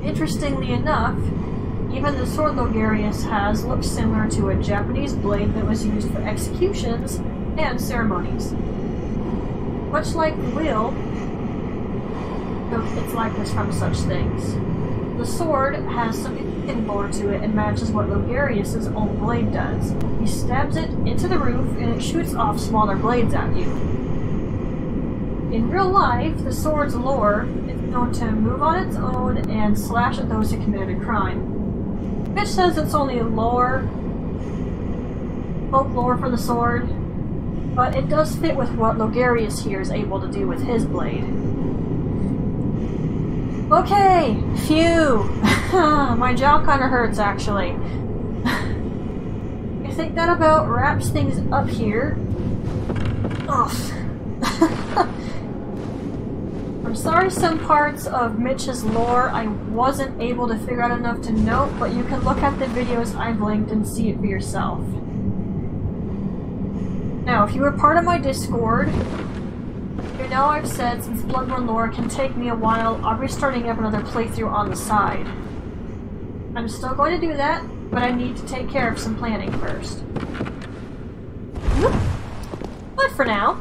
Interestingly enough, even the sword Logarius has looks similar to a Japanese blade that was used for executions and ceremonies. Much like the wheel, its likeness from such things. The sword has some hidden lore to it and matches what Logarius' own blade does. He stabs it into the roof and it shoots off smaller blades at you. In real life, the sword's lore is known to move on its own and slash at those who committed a crime. Mitch says it's only lore, folklore for the sword, but it does fit with what Logarius here is able to do with his blade. Okay, phew! My jaw kinda hurts, actually. I think that about wraps things up here. Ugh. I'm sorry some parts of Mitch's lore I wasn't able to figure out enough to note, but you can look at the videos I've linked and see it for yourself. Now, if you were part of my Discord, you know I've said since Bloodborne lore can take me a while, I'll be starting up another playthrough on the side. I'm still going to do that, but I need to take care of some planning first. But for now...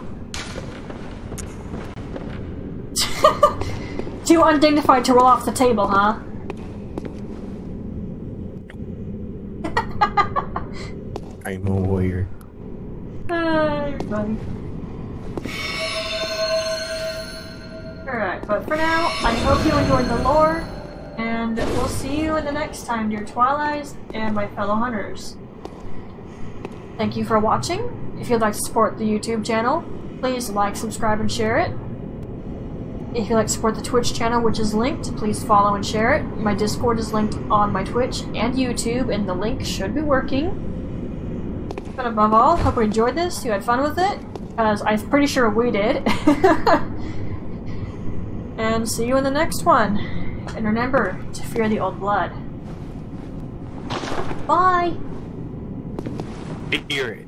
Too undignified to roll off the table, huh? I'm a warrior. You're funny. Alright, but for now, I hope you enjoyed the lore, and we'll see you in the next time, dear Twilights and my fellow hunters. Thank you for watching. If you'd like to support the YouTube channel, please like, subscribe, and share it. If you'd like to support the Twitch channel, which is linked, please follow and share it. My Discord is linked on my Twitch and YouTube, and the link should be working. But above all, hope you enjoyed this, you had fun with it, because I'm pretty sure we did. And see you in the next one. And remember to fear the old blood. Bye! Hear it.